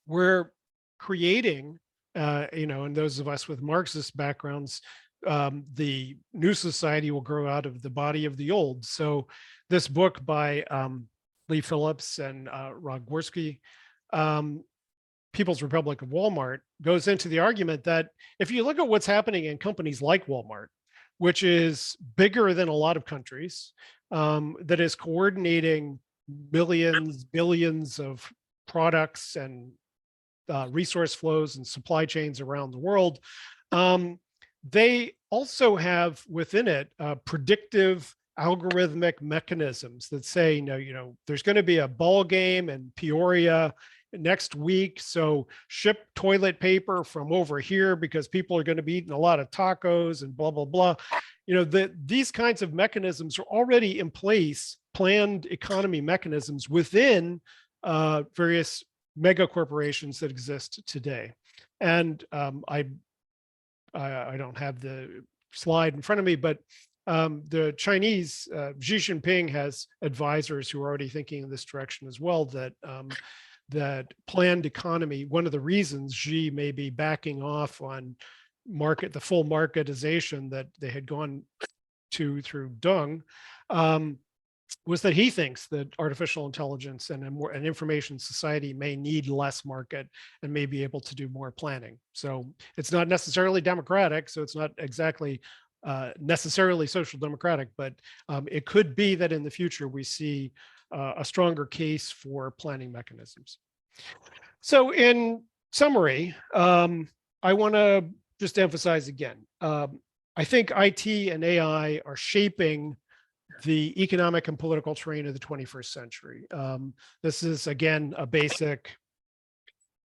we're creating, and those of us with Marxist backgrounds, the new society will grow out of the body of the old. So this book by Lee Phillips and Rogworski, People's Republic of Walmart, goes into the argument that if you look at what's happening in companies like Walmart, which is bigger than a lot of countries, that is coordinating millions, billions of products and resource flows and supply chains around the world, they also have within it predictive algorithmic mechanisms that say, there's going to be a ball game in Peoria next week, so ship toilet paper from over here because people are going to be eating a lot of tacos and blah, blah, blah. These kinds of mechanisms are already in place, planned economy mechanisms within various mega corporations that exist today. And I don't have the slide in front of me, but the Chinese, Xi Jinping has advisors who are already thinking in this direction as well, that planned economy, one of the reasons Xi may be backing off on the full marketization that they had gone to through Deng, was that he thinks that artificial intelligence and an information society may need less market and may be able to do more planning. So it's not necessarily democratic, so it's not exactly necessarily social democratic, but it could be that in the future we see a stronger case for planning mechanisms. So in summary, I want to just emphasize again, I think IT and AI are shaping the economic and political terrain of the 21st century. This is, again, a basic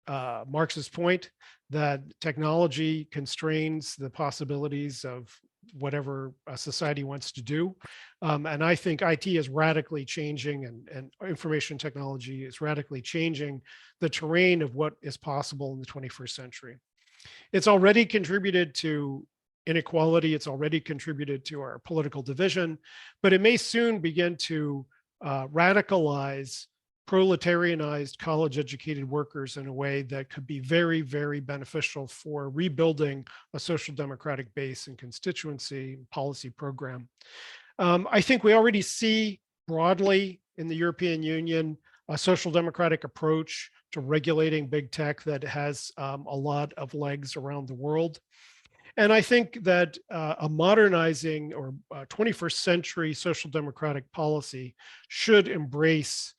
Marxist point that technology constrains the possibilities of whatever a society wants to do. And I think IT is radically changing, and information technology is radically changing the terrain of what is possible in the 21st century. It's already contributed to inequality. It's already contributed to our political division, but it may soon begin to radicalize proletarianized college-educated workers in a way that could be very, very beneficial for rebuilding a social democratic base and constituency policy program. I think we already see broadly in the European Union a social democratic approach to regulating big tech that has a lot of legs around the world. And I think that a modernizing or 21st century social democratic policy should embrace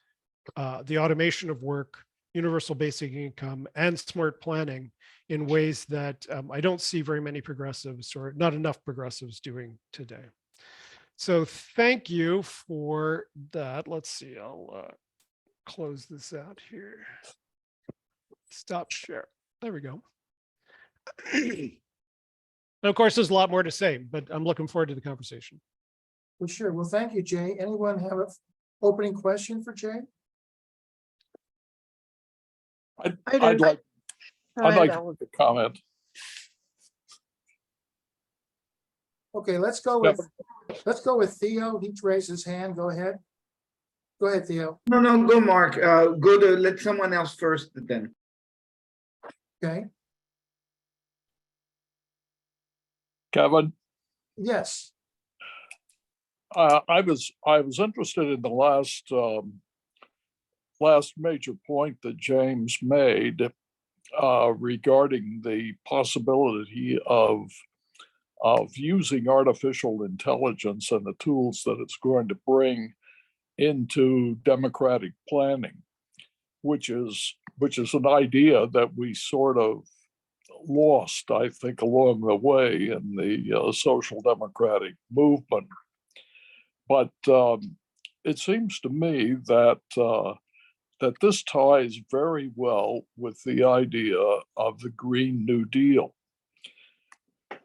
the automation of work, universal basic income, and smart planning in ways that I don't see very many progressives or not enough progressives doing today. So thank you for that. Let's see, I'll close this out here. Stop share. There we go. And of course, there's a lot more to say, but I'm looking forward to the conversation. Well, sure. Well, thank you, Jay. Anyone have an opening question for Jay? I'd I do. like Go I'd ahead, like Alan. to comment. Okay, let's go with Theo. He raised his hand. Go ahead. Go ahead, Theo. No, go, Mark. Go to let someone else first then. Okay. Kevin, Yes. I was interested in the last major point that James made regarding the possibility of using artificial intelligence and the tools that it's going to bring into democratic planning, which is an idea that we sort of lost, I think, along the way in the social democratic movement. But it seems to me that that this ties very well with the idea of the Green New Deal,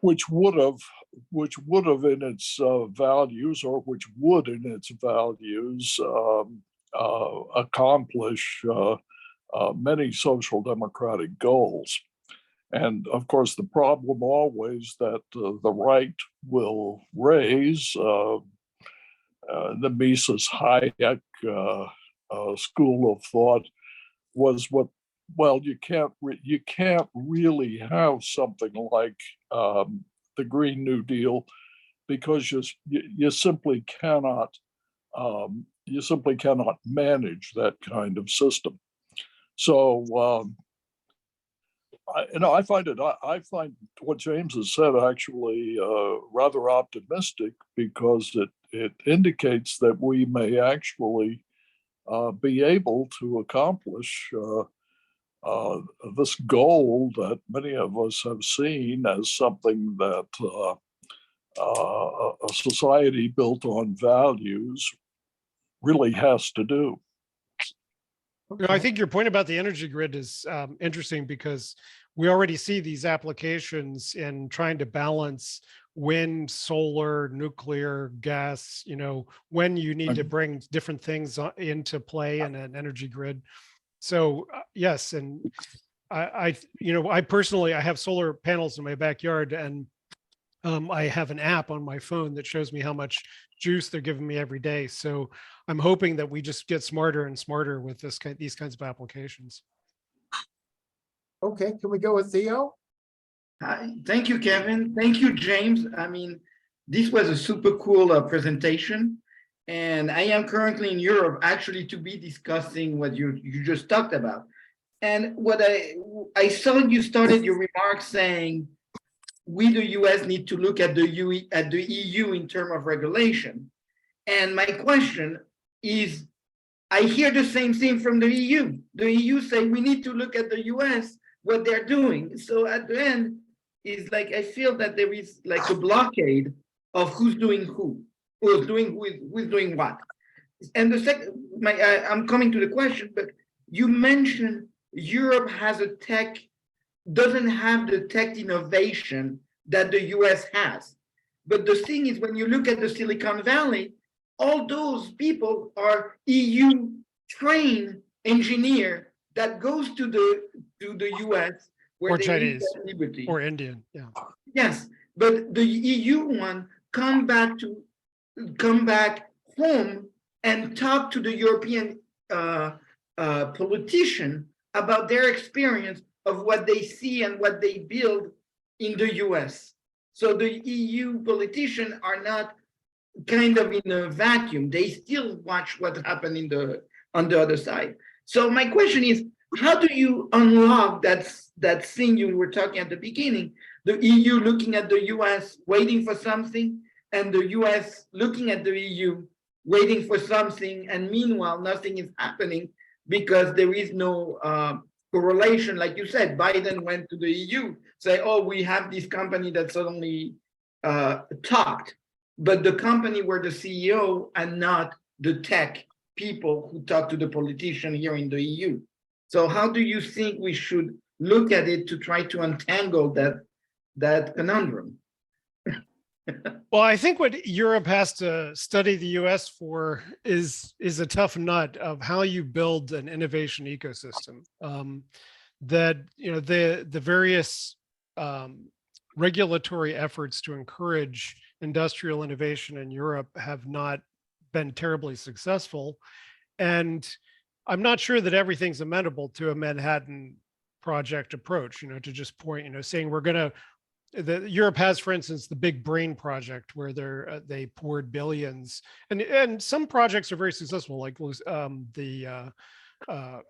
which would have in its values, or which would in its values accomplish many social democratic goals. And of course, the problem always that the right will raise, the Mises Hayek school of thought was you can't really have something like the Green New Deal, because you simply cannot manage that kind of system. So I find what James has said actually rather optimistic, because it indicates that we may actually be able to accomplish this goal that many of us have seen as something that a society built on values really has to do. You know, I think your point about the energy grid is interesting, because we already see these applications in trying to balance wind, solar, nuclear, gas, you know, when you need to bring different things into play in an energy grid. So yes, and I personally, I have solar panels in my backyard, and I have an app on my phone that shows me how much juice they're giving me every day. So I'm hoping that we just get smarter and smarter with these kinds of applications. Okay, can we go with Theo? Thank you, Kevin. Thank you, James. I mean, this was a super cool presentation. And I am currently in Europe actually to be discussing what you just talked about. And what I saw you started your remarks saying, we, the US, need to look at the EU in terms of regulation. And my question is, I hear the same thing from the EU. The EU say we need to look at the US, what they're doing. So at the end, is like, I feel that there is like a blockade of who's doing who's doing what. And the second, I'm coming to the question, but you mentioned Europe doesn't have the tech innovation that the US has. But the thing is, when you look at the Silicon Valley, all those people are EU trained engineer that goes to the US where Or they Chinese, need that liberty. or Indian, yeah. Yes, but the EU one come back home and talk to the European politician about their experience of what they see and what they build in the US. So the EU politicians are not kind of in a vacuum. They still watch what happened on the other side. So my question is, how do you unlock that thing you were talking at the beginning, the EU looking at the US, waiting for something, and the US looking at the EU, waiting for something, and meanwhile, nothing is happening because there is no correlation. Like you said, Biden went to the EU, say, oh, we have this company that suddenly talked, but the company were the CEO and not the tech people who talk to the politician here in the EU. So how do you think we should look at it to try to untangle that conundrum? Well, I think what Europe has to study the US for is a tough nut of how you build an innovation ecosystem. That, you know, the various regulatory efforts to encourage industrial innovation in Europe have not been terribly successful. And I'm not sure that everything's amenable to a Manhattan Project approach, you know, to just point, you know, saying we're going to, Europe has, for instance, the Big Brain Project, where they poured billions, and some projects are very successful, like the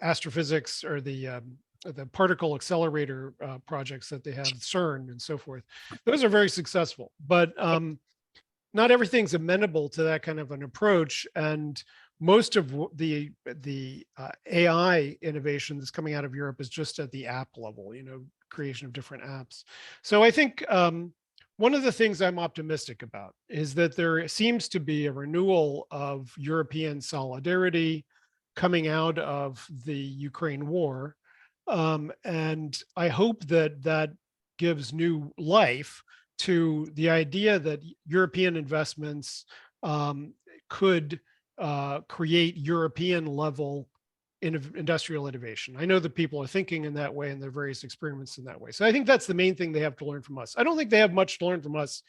astrophysics or the particle accelerator projects that they have, CERN and so forth. Those are very successful, but not everything's amenable to that kind of an approach. And most of the AI innovation that's coming out of Europe is just at the app level, you know, creation of different apps. So I think one of the things I'm optimistic about is that there seems to be a renewal of European solidarity coming out of the Ukraine war. And I hope that that gives new life to the idea that European investments could create European level industrial innovation. I know that people are thinking in that way and there are various experiments in that way. So I think that's the main thing they have to learn from us. I don't think they have much to learn from us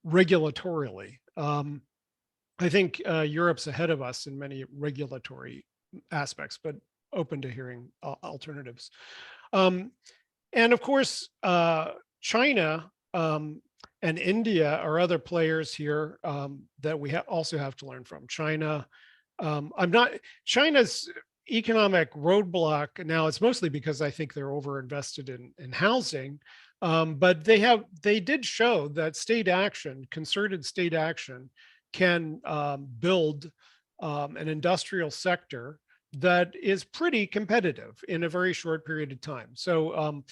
regulatorily. I think Europe's ahead of us in many regulatory aspects, but open to hearing alternatives. And of course, China and India are other players here that we also have to learn from. China, China's economic roadblock now, it's mostly because I think they're overinvested in housing, but they did show that state action, concerted state action, can build an industrial sector that is pretty competitive in a very short period of time. So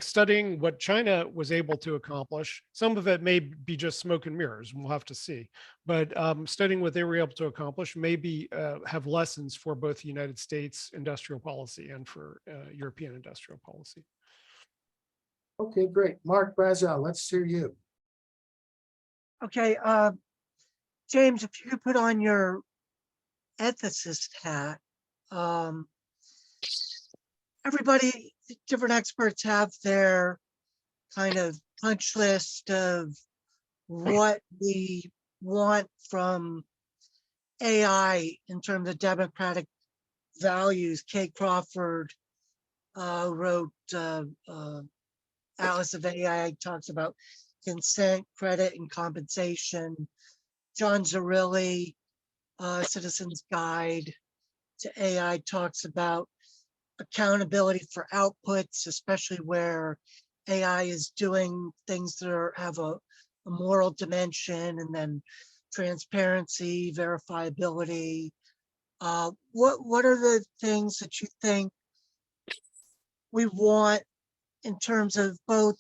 studying what China was able to accomplish, some of it may be just smoke and mirrors, and we'll have to see. But studying what they were able to accomplish maybe have lessons for both the United States industrial policy and for European industrial policy. Okay, great. Mark Brazel, let's hear you. Okay, James, if you could put on your ethicist hat. Everybody, different experts have their kind of punch list of what we want from AI in terms of democratic values. Kay Crawford wrote Atlas of AI, talks about consent, credit, and compensation. John Zarilli, Citizen's Guide to AI, talks about accountability for outputs, especially where AI is doing things that have a moral dimension, and then transparency, verifiability. What are the things that you think we want in terms of both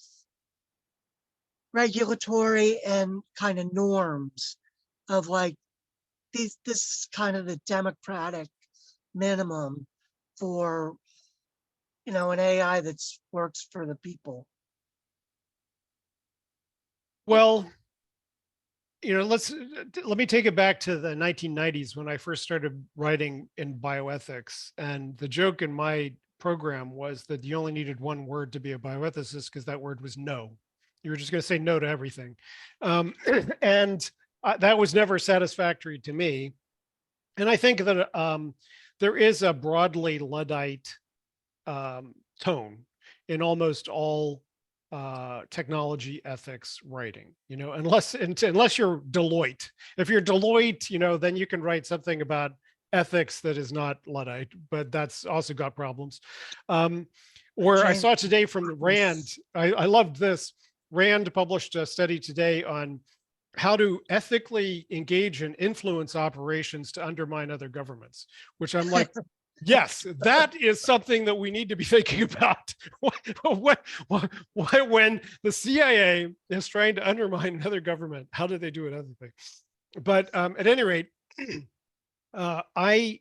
regulatory and kind of norms of like this is kind of the democratic minimum for, you know, an AI that works for the people? Well, you know, let me take it back to the 1990s when I first started writing in bioethics. And the joke in my program was that you only needed one word to be a bioethicist, because that word was no. You were just going to say no to everything. And that was never satisfactory to me. And I think that there is a broadly Luddite tone in almost all technology ethics writing, you know, unless you're Deloitte. If you're Deloitte, you know, then you can write something about ethics that is not Luddite, but that's also got problems. Or I saw today from Rand, I loved this. Rand published a study today on how to ethically engage in influence operations to undermine other governments, which I'm like, yes, that is something that we need to be thinking about. Why, when the CIA is trying to undermine another government, how do they do it ethically? But at any rate, I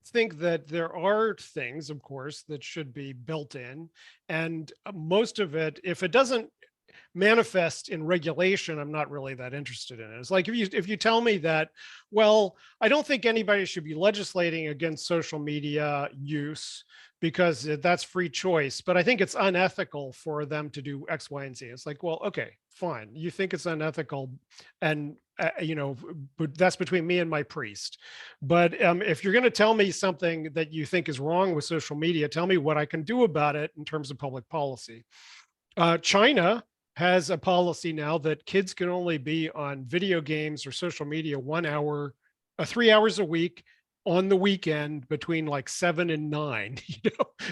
think that there are things, of course, that should be built in, and most of it, if it doesn't manifest in regulation, I'm not really that interested in it. It's like if you tell me that, well, I don't think anybody should be legislating against social media use because that's free choice, but I think it's unethical for them to do X, Y, and Z. It's like, well, okay, fine. You think it's unethical, and but that's between me and my priest. But if you're going to tell me something that you think is wrong with social media, tell me what I can do about it in terms of public policy. China has a policy now that kids can only be on video games or social media 1 hour, 3 hours a week on the weekend between like 7 and 9,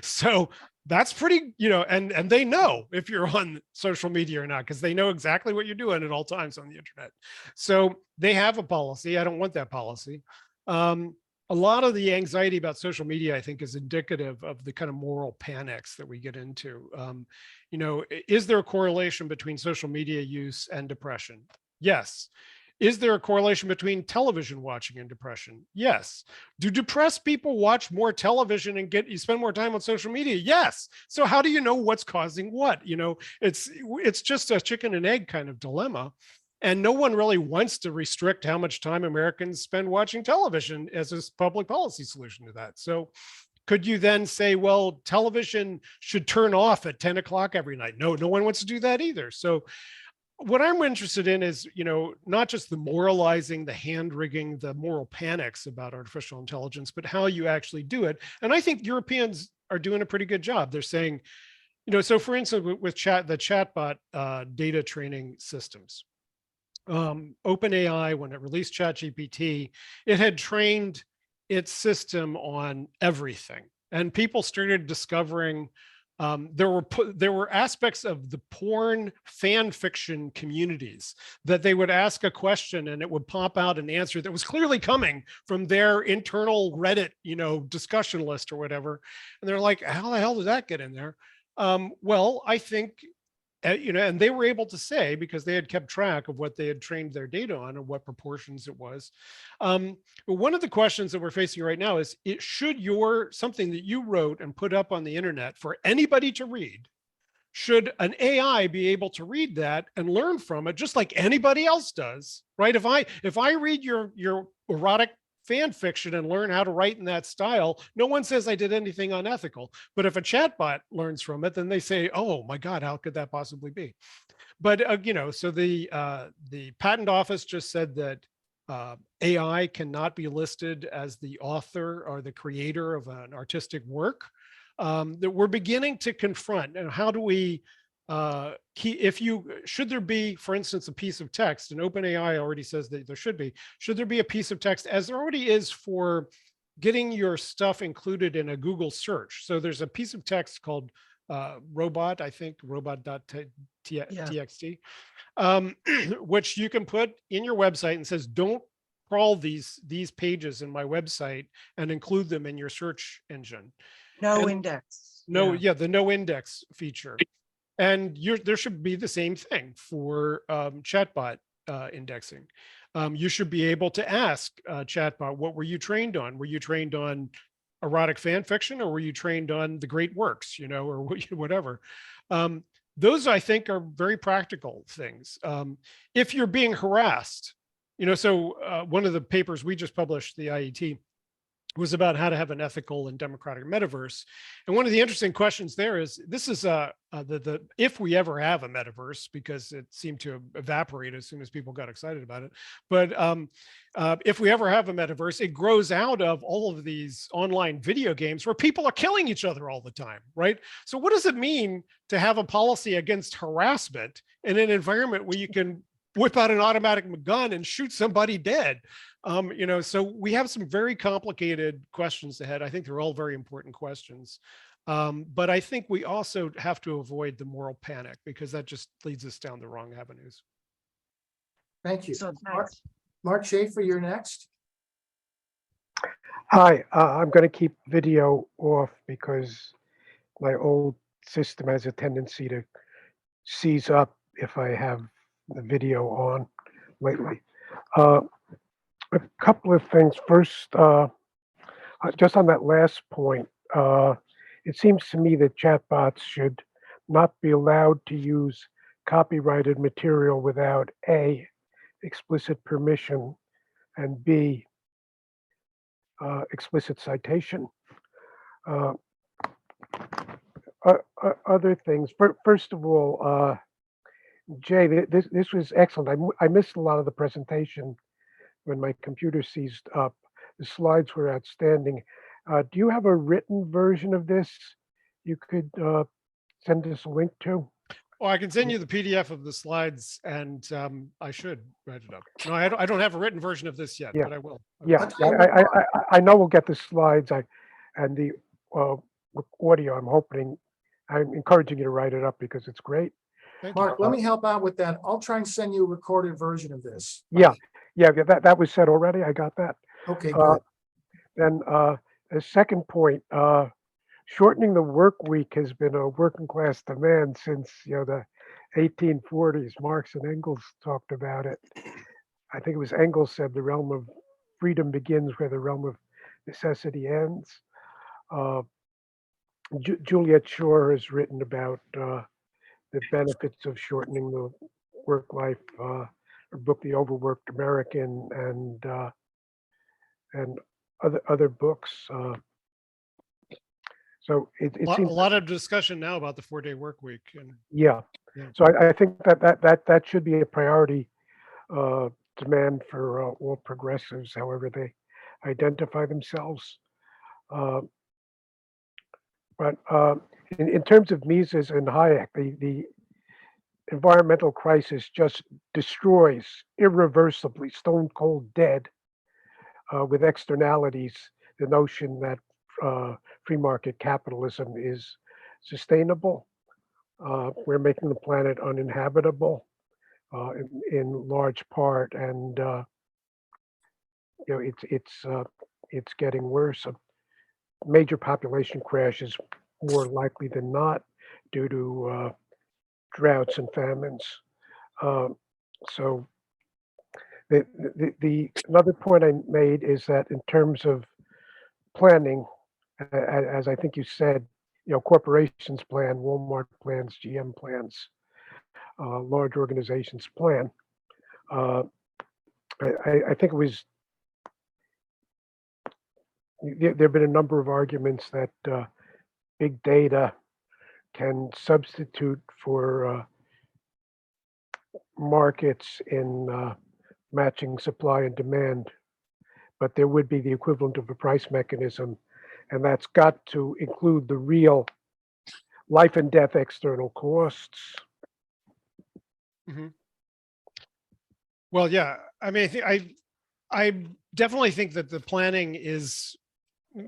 so that's pretty, and they know if you're on social media or not, because they know exactly what you're doing at all times on the internet. So they have a policy. I don't want that policy. A lot of the anxiety about social media, I think, is indicative of the kind of moral panics that we get into. Is there a correlation between social media use and depression? Yes. Is there a correlation between television watching and depression? Yes. Do depressed people watch more television and you spend more time on social media? Yes. So how do you know what's causing what? It's just a chicken and egg kind of dilemma. And no one really wants to restrict how much time Americans spend watching television as a public policy solution to that. So could you then say, well, television should turn off at 10 o'clock every night? No one wants to do that either. So what I'm interested in is, not just the moralizing, the hand wringing, the moral panics about artificial intelligence, but how you actually do it. And I think Europeans are doing a pretty good job. They're saying, so for instance, with the chatbot data training systems, OpenAI, when it released ChatGPT, it had trained its system on everything. And people started discovering there were aspects of the porn fan fiction communities that they would ask a question and it would pop out an answer that was clearly coming from their internal Reddit, discussion list or whatever. And they're like, how the hell did that get in there? Well, I think, and they were able to say, because they had kept track of what they had trained their data on and what proportions it was. But one of the questions that we're facing right now is, should something that you wrote and put up on the internet for anybody to read, should an AI be able to read that and learn from it just like anybody else does, right? If I read your erotic fan fiction and learn how to write in that style, no one says I did anything unethical. But if a chatbot learns from it, then they say, oh my God, how could that possibly be? But so the patent office just said that AI cannot be listed as the author or the creator of an artistic work. That we're beginning to confront. And how do we should there be, for instance, a piece of text, and OpenAI already says that there should there be a piece of text, as there already is for getting your stuff included in a Google search. So there's a piece of text called robot, I think, robot.txt, which you can put in your website and says, don't crawl these pages in my website and include them in your search engine. No index. The no index feature. And there should be the same thing for chatbot indexing. You should be able to ask chatbot, what were you trained on? Were you trained on erotic fan fiction, or were you trained on the great works, or whatever? Those, I think, are very practical things. If you're being harassed, so one of the papers we just published, the IET, was about how to have an ethical and democratic metaverse. And one of the interesting questions there is, this is if we ever have a metaverse, because it seemed to evaporate as soon as people got excited about it. But if we ever have a metaverse, it grows out of all of these online video games where people are killing each other all the time, right? So what does it mean to have a policy against harassment in an environment where you can whip out an automatic gun and shoot somebody dead? So we have some very complicated questions ahead. I think they're all very important questions. But I think we also have to avoid the moral panic because that just leads us down the wrong avenues. Thank you. So Mark, thanks. Mark Schaefer, you're next. Hi, I'm going to keep video off because my old system has a tendency to seize up if I have the video on lately. A couple of things. First, just on that last point, it seems to me that chatbots should not be allowed to use copyrighted material without A, explicit permission, and B, explicit citation. Other things. First of all, Jay, this was excellent. I missed a lot of the presentation when my computer seized up. The slides were outstanding. Do you have a written version of this you could send us a link to? Well, I can send you the PDF of the slides, and I should write it up. No, I don't have a written version of this yet, Yeah. but I will. Yeah, I know we'll get the slides. And the audio. I'm encouraging you to write it up because it's great. Thank you. Mark, let me help out with that. I'll try and send you a recorded version of this. Yeah, that was said already. I got that. Okay, good. Then a second point, shortening the work week has been a working class demand since the 1840s. Marx and Engels talked about it. I think it was Engels said the realm of freedom begins where the realm of necessity ends. Juliet Shore has written about the benefits of shortening the work life. Her book, The Overworked American, and other books. So it A seems lot of discussion now about the 4-day work week. And yeah. Yeah. So I think that should be a priority demand for all progressives, however they identify themselves. But in terms of Mises and Hayek, the environmental crisis just destroys irreversibly, stone cold dead, with externalities, the notion that free market capitalism is sustainable. We're making the planet uninhabitable in large part, and it's getting worse. A major population crash is more likely than not due to droughts and famines. So the another point I made is that in terms of planning, as I think you said, corporations plan, Walmart plans, GM plans, large organizations plan. I think it was, there have been a number of arguments that big data can substitute for markets in matching supply and demand, but there would be the equivalent of a price mechanism, and that's got to include the real life and death external costs. Mhm. Well, yeah, I mean, I definitely think that the planning is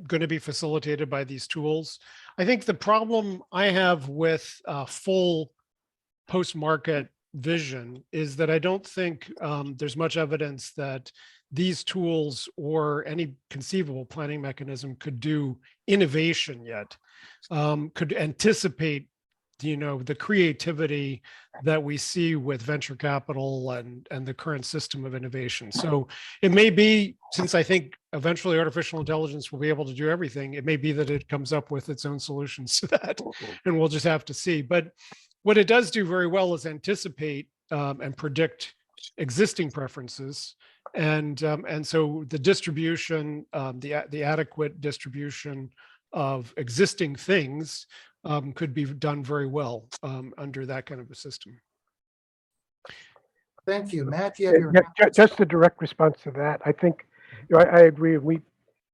going to be facilitated by these tools. I think the problem I have with full post-market vision is that I don't think there's much evidence that these tools or any conceivable planning mechanism could do innovation yet, could anticipate the creativity that we see with venture capital and the current system of innovation. So it may be, since I think eventually artificial intelligence will be able to do everything, it may be that it comes up with its own solutions to that, and we'll just have to see. But what it does do very well is anticipate and predict existing preferences. And so the distribution, the adequate distribution of existing things could be done very well under that kind of a system. Thank you. Matt, you have your. Just a direct response to that. I think, I agree. We,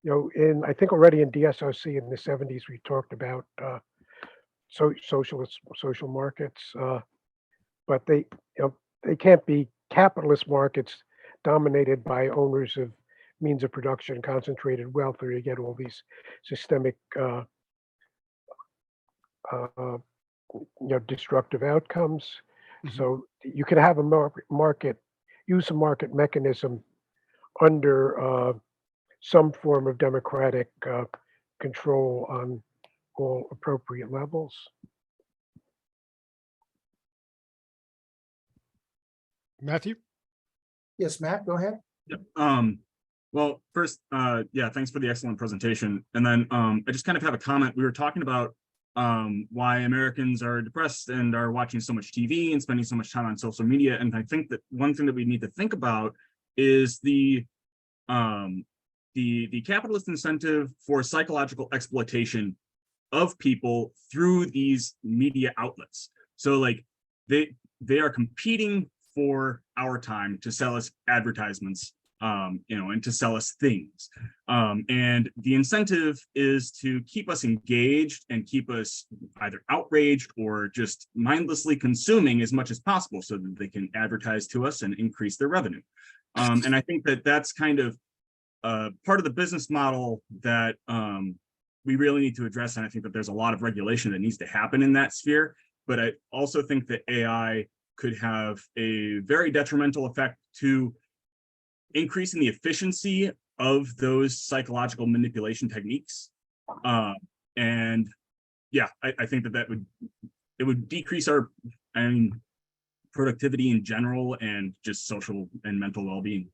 I think already in DSOC in the 70s, we talked about socialist social markets, but they can't be capitalist markets dominated by owners of means of production, concentrated wealth, or you get all these systemic destructive outcomes. Mhm. So you can have a use a market mechanism under some form of democratic control on all appropriate levels. Matthew? Yes, Matt, go ahead. Yep. Well, first, yeah, thanks for the excellent presentation. And then I just kind of have a comment. We were talking about why Americans are depressed and are watching so much TV and spending so much time on social media. And I think that one thing that we need to think about is the capitalist incentive for psychological exploitation of people through these media outlets. So like they are competing for our time to sell us advertisements, and to sell us things. And the incentive is to keep us engaged and keep us either outraged or just mindlessly consuming as much as possible so that they can advertise to us and increase their revenue. And I think that that's kind of part of the business model that we really need to address. And I think that there's a lot of regulation that needs to happen in that sphere. But I also think that AI could have a very detrimental effect to increasing the efficiency of those psychological manipulation techniques. And yeah, I think that it would decrease our productivity in general and just social and mental well-being.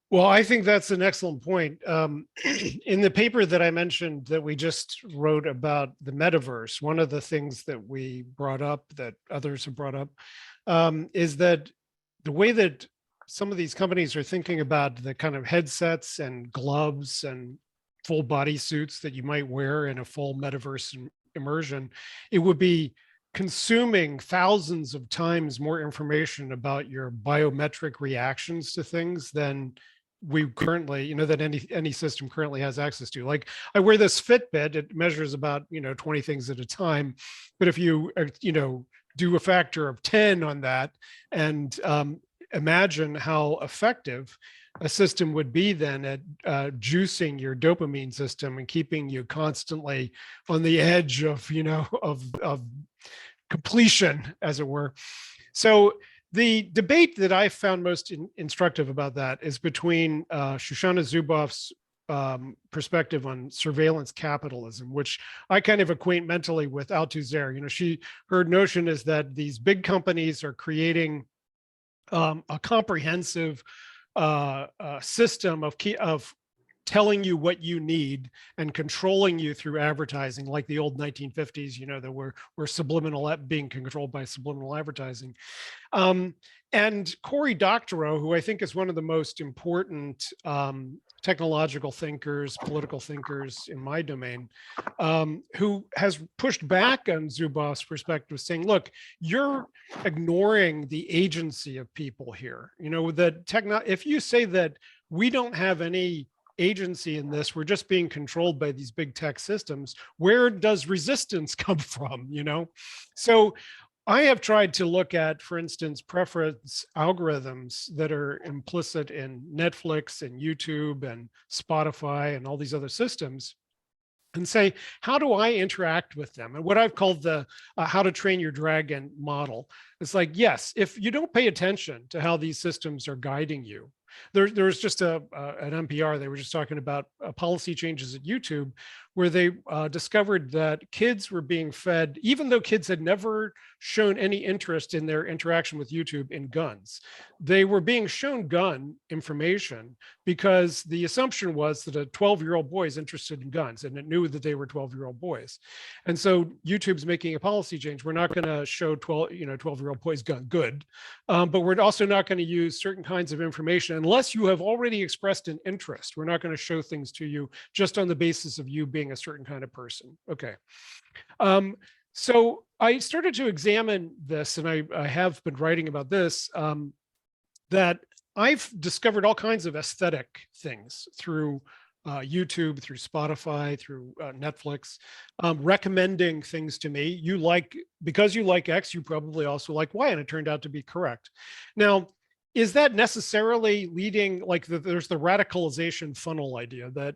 Well, I think that's an excellent point. In the paper that I mentioned that we just wrote about the metaverse, one of the things that we brought up, that others have brought up, is that the way that some of these companies are thinking about the kind of headsets and gloves and full body suits that you might wear in a full metaverse immersion, it would be consuming thousands of times more information about your biometric reactions to things than we currently, that any system currently has access to. Like I wear this Fitbit, it measures about, 20 things at a time. But if you, do a factor of 10 on that and imagine how effective a system would be then at juicing your dopamine system and keeping you constantly on the edge of, of completion, as it were. So the debate that I found most instructive about that is between Shoshana Zuboff's perspective on surveillance capitalism, which I kind of equate mentally with Althusser. Her notion is that these big companies are creating a comprehensive system of telling you what you need and controlling you through advertising, like the old 1950s, that were subliminal, being controlled by subliminal advertising. And Cory Doctorow, who I think is one of the most important technological thinkers, political thinkers in my domain, who has pushed back on Zuboff's perspective, saying, look, you're ignoring the agency of people here. If you say that we don't have any agency in this, we're just being controlled by these big tech systems, where does resistance come from? So I have tried to look at, for instance, preference algorithms that are implicit in Netflix and YouTube and Spotify and all these other systems, and say, how do I interact with them? And what I've called the how to train your dragon model. It's like, yes, if you don't pay attention to how these systems are guiding you, there's just an NPR, they were just talking about policy changes at YouTube, where they discovered that kids were being fed, even though kids had never shown any interest in their interaction with YouTube, in guns. They were being shown gun information because the assumption was that a 12-year-old boy is interested in guns, and it knew that they were 12-year-old boys. And so YouTube's making a policy change. We're not going to show 12-year-old boys gun good, but we're also not going to use certain kinds of information unless you have already expressed an interest. We're not going to show things to you just on the basis of you being a certain kind of person. Okay. So I started to examine this, and I have been writing about this, that I've discovered all kinds of aesthetic things through YouTube, through Spotify, through Netflix, recommending things to me. Because you like X, you probably also like Y, and it turned out to be correct. Now, is that necessarily leading, like there's the radicalization funnel idea that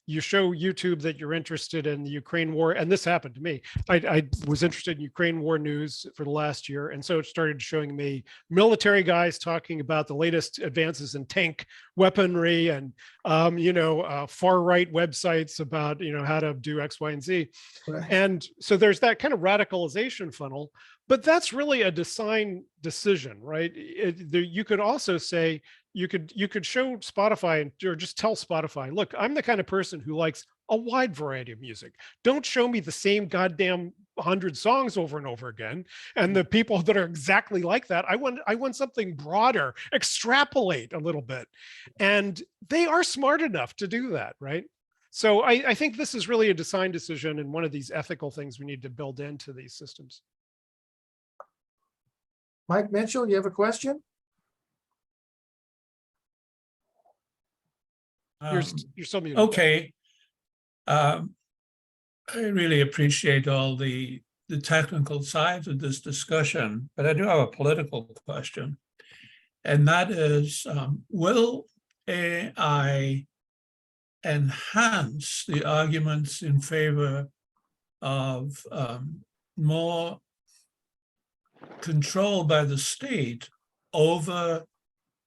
you show YouTube that you're interested in the Ukraine war, and this happened to me. I was interested in Ukraine war news for the last year, and so it started showing me military guys talking about the latest advances in tank weaponry and far right websites about how to do X, Y, and Z. Right. And so there's that kind of radicalization funnel. But that's really a design decision, right? You could also say, you could show Spotify or just tell Spotify, look, I'm the kind of person who likes a wide variety of music. Don't show me the same goddamn 100 songs over and over again. And the people that are exactly like that, I want something broader, extrapolate a little bit. And they are smart enough to do that, right? So I think this is really a design decision and one of these ethical things we need to build into these systems. Mike Mitchell, you have a question? You're still muted. Okay. I really appreciate all the technical sides of this discussion, but I do have a political question. And that is, will AI enhance the arguments in favor of more control by the state over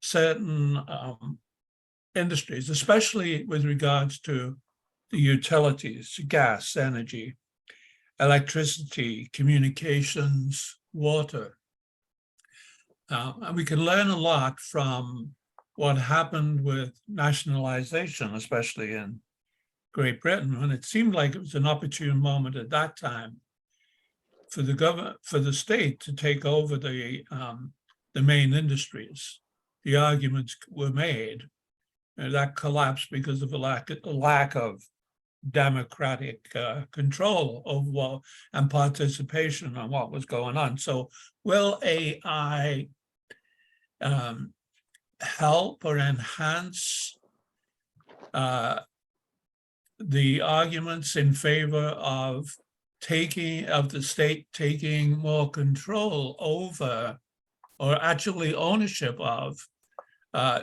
certain industries, especially with regards to the utilities, gas, energy, electricity, communications, water. And we can learn a lot from what happened with nationalization, especially in Great Britain, when it seemed like it was an opportune moment at that time for the government, for the state to take over the main industries. The arguments were made, and that collapsed because of a lack of democratic control over what, and participation on what was going on. So will AI help or enhance the arguments in favor of the state taking more control over, or actually ownership of,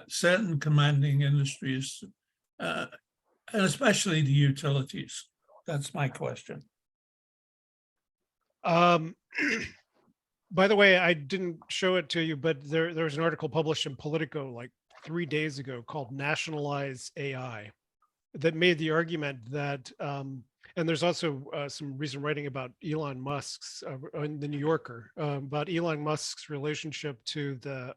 certain commanding industries, and especially the utilities? That's my question. By the way, I didn't show it to you, but there was an article published in Politico like 3 days ago called "Nationalize AI" that made the argument that, and there's also some recent writing about Elon Musk's, in the New Yorker, about Elon Musk's relationship to the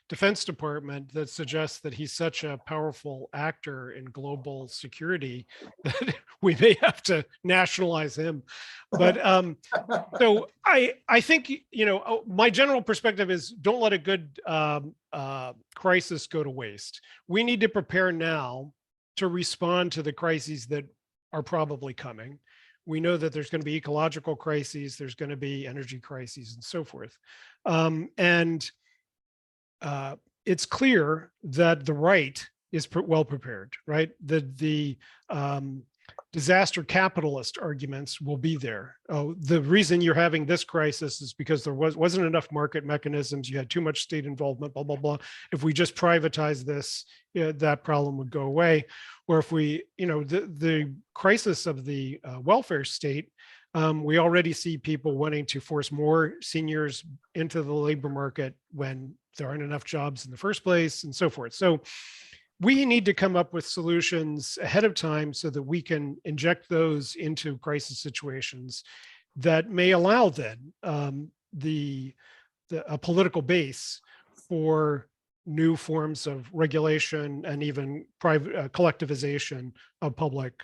Defense Department, that suggests that he's such a powerful actor in global security that we may have to nationalize him. But so I think, my general perspective is, don't let a good crisis go to waste. We need to prepare now to respond to the crises that are probably coming. We know that there's going to be ecological crises, there's going to be energy crises, and so forth. It's clear that the right is well prepared, right? The disaster capitalist arguments will be there. The reason you're having this crisis is because there wasn't enough market mechanisms. You had too much state involvement, blah, blah, blah. If we just privatize this, that problem would go away. Or if we, the crisis of the welfare state, we already see people wanting to force more seniors into the labor market when there aren't enough jobs in the first place, and so forth. So we need to come up with solutions ahead of time so that we can inject those into crisis situations that may allow then a political base for new forms of regulation and even private collectivization of public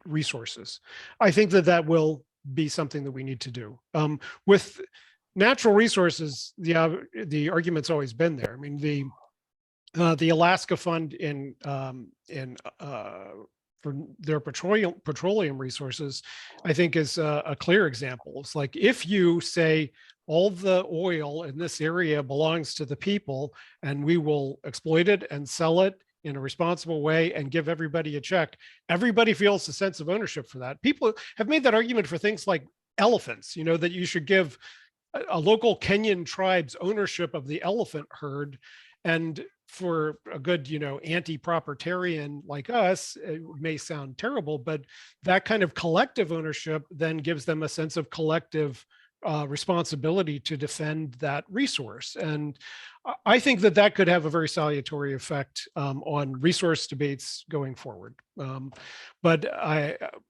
resources. I think that will be something that we need to do. With natural resources, the argument's always been there. I mean, the Alaska Fund for their petroleum resources, I think, is a clear example. It's like, if you say all the oil in this area belongs to the people, and we will exploit it and sell it in a responsible way and give everybody a check, everybody feels a sense of ownership for that. People have made that argument for things like elephants, that you should give a local Kenyan tribe's ownership of the elephant herd. And for a good, anti-proprietarian like us, it may sound terrible, but that kind of collective ownership then gives them a sense of collective responsibility to defend that resource. And I think that that could have a very salutary effect on resource debates going forward. But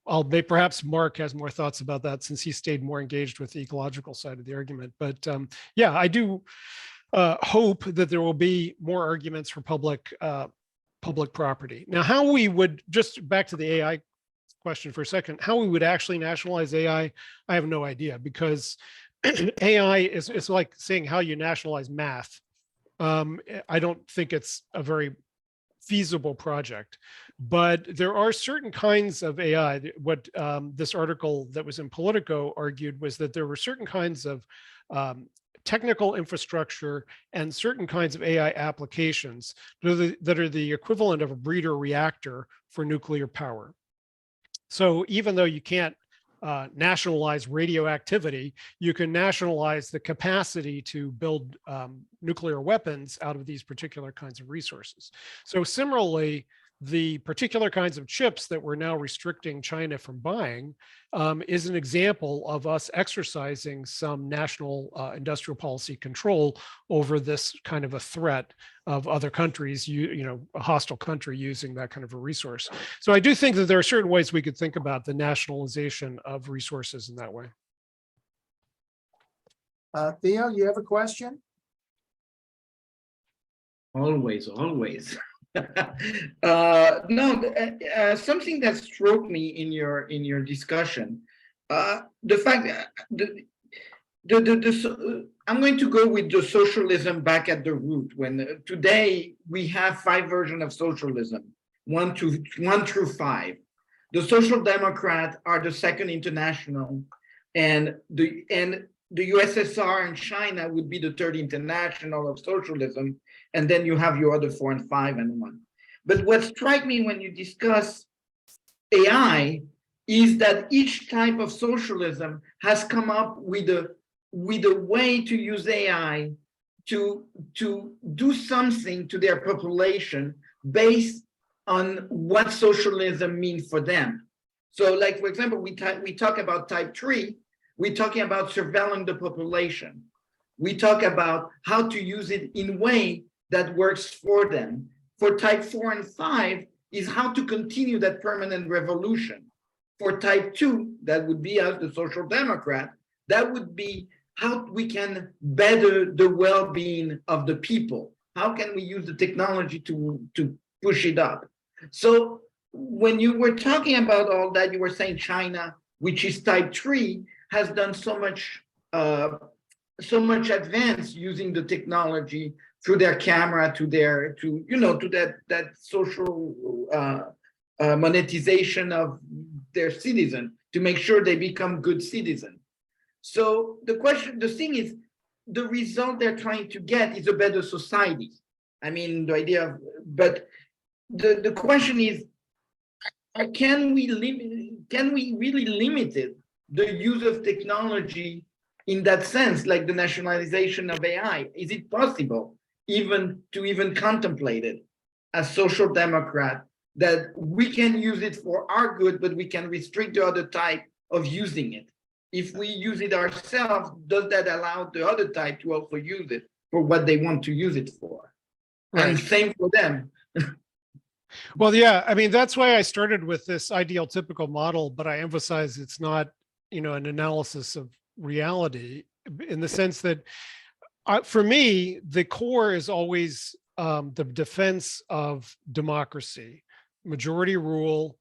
I'll make, perhaps Mark has more thoughts about that since he stayed more engaged with the ecological side of the argument. But yeah, I do hope that there will be more arguments for public property. Now, how we would, just back to the AI question for a second, how we would actually nationalize AI, I have no idea, because AI is like saying how you nationalize math. I don't think it's a very feasible project, but there are certain kinds of AI. What this article that was in Politico argued was that there were certain kinds of technical infrastructure and certain kinds of AI applications that are the equivalent of a breeder reactor for nuclear power. So even though you can't nationalize radioactivity, you can nationalize the capacity to build nuclear weapons out of these particular kinds of resources. So similarly, the particular kinds of chips that we're now restricting China from buying is an example of us exercising some national industrial policy control over this kind of a threat of other countries, a hostile country using that kind of a resource. So I do think that there are certain ways we could think about the nationalization of resources in that way. Theo, you have a question? Always. No, something that struck me in your discussion, the fact that I'm going to go with the socialism back at the root. When today we have 5 versions of socialism, 1 through 5. The Social Democrats are the Second International, and the USSR and China would be the Third International of socialism, and then you have your other 4 and 5 and 1. But what strikes me when you discuss AI is that each type of socialism has come up with a way to use AI to do something to their population based on what socialism means for them. So, like, for example, we talk about type 3. We're talking about surveilling the population. We talk about how to use it in a way that works for them. For type 4 and 5 is how to continue that permanent revolution. For type 2, that would be us, the Social Democrat, that would be how we can better the well-being of the people. How can we use the technology to push it up? So when you were talking about all that, you were saying China, which is type 3, has done so much advance using the technology through their camera to that social monetization of their citizen to make sure they become good citizens. So the thing is, the result they're trying to get is a better society. I mean, the idea of, but the question is, can we really limit it? The use of technology in that sense, like the nationalization of AI, is it possible even contemplate it as social democrat, that we can use it for our good, but we can restrict the other type of using it? If we use it ourselves, does that allow the other type to also use it for what they want to use it for? Right. And same for them. Well, yeah, I mean, that's why I started with this ideal typical model, but I emphasize it's not, an analysis of reality, in the sense that for me, the core is always the defense of democracy, majority rule,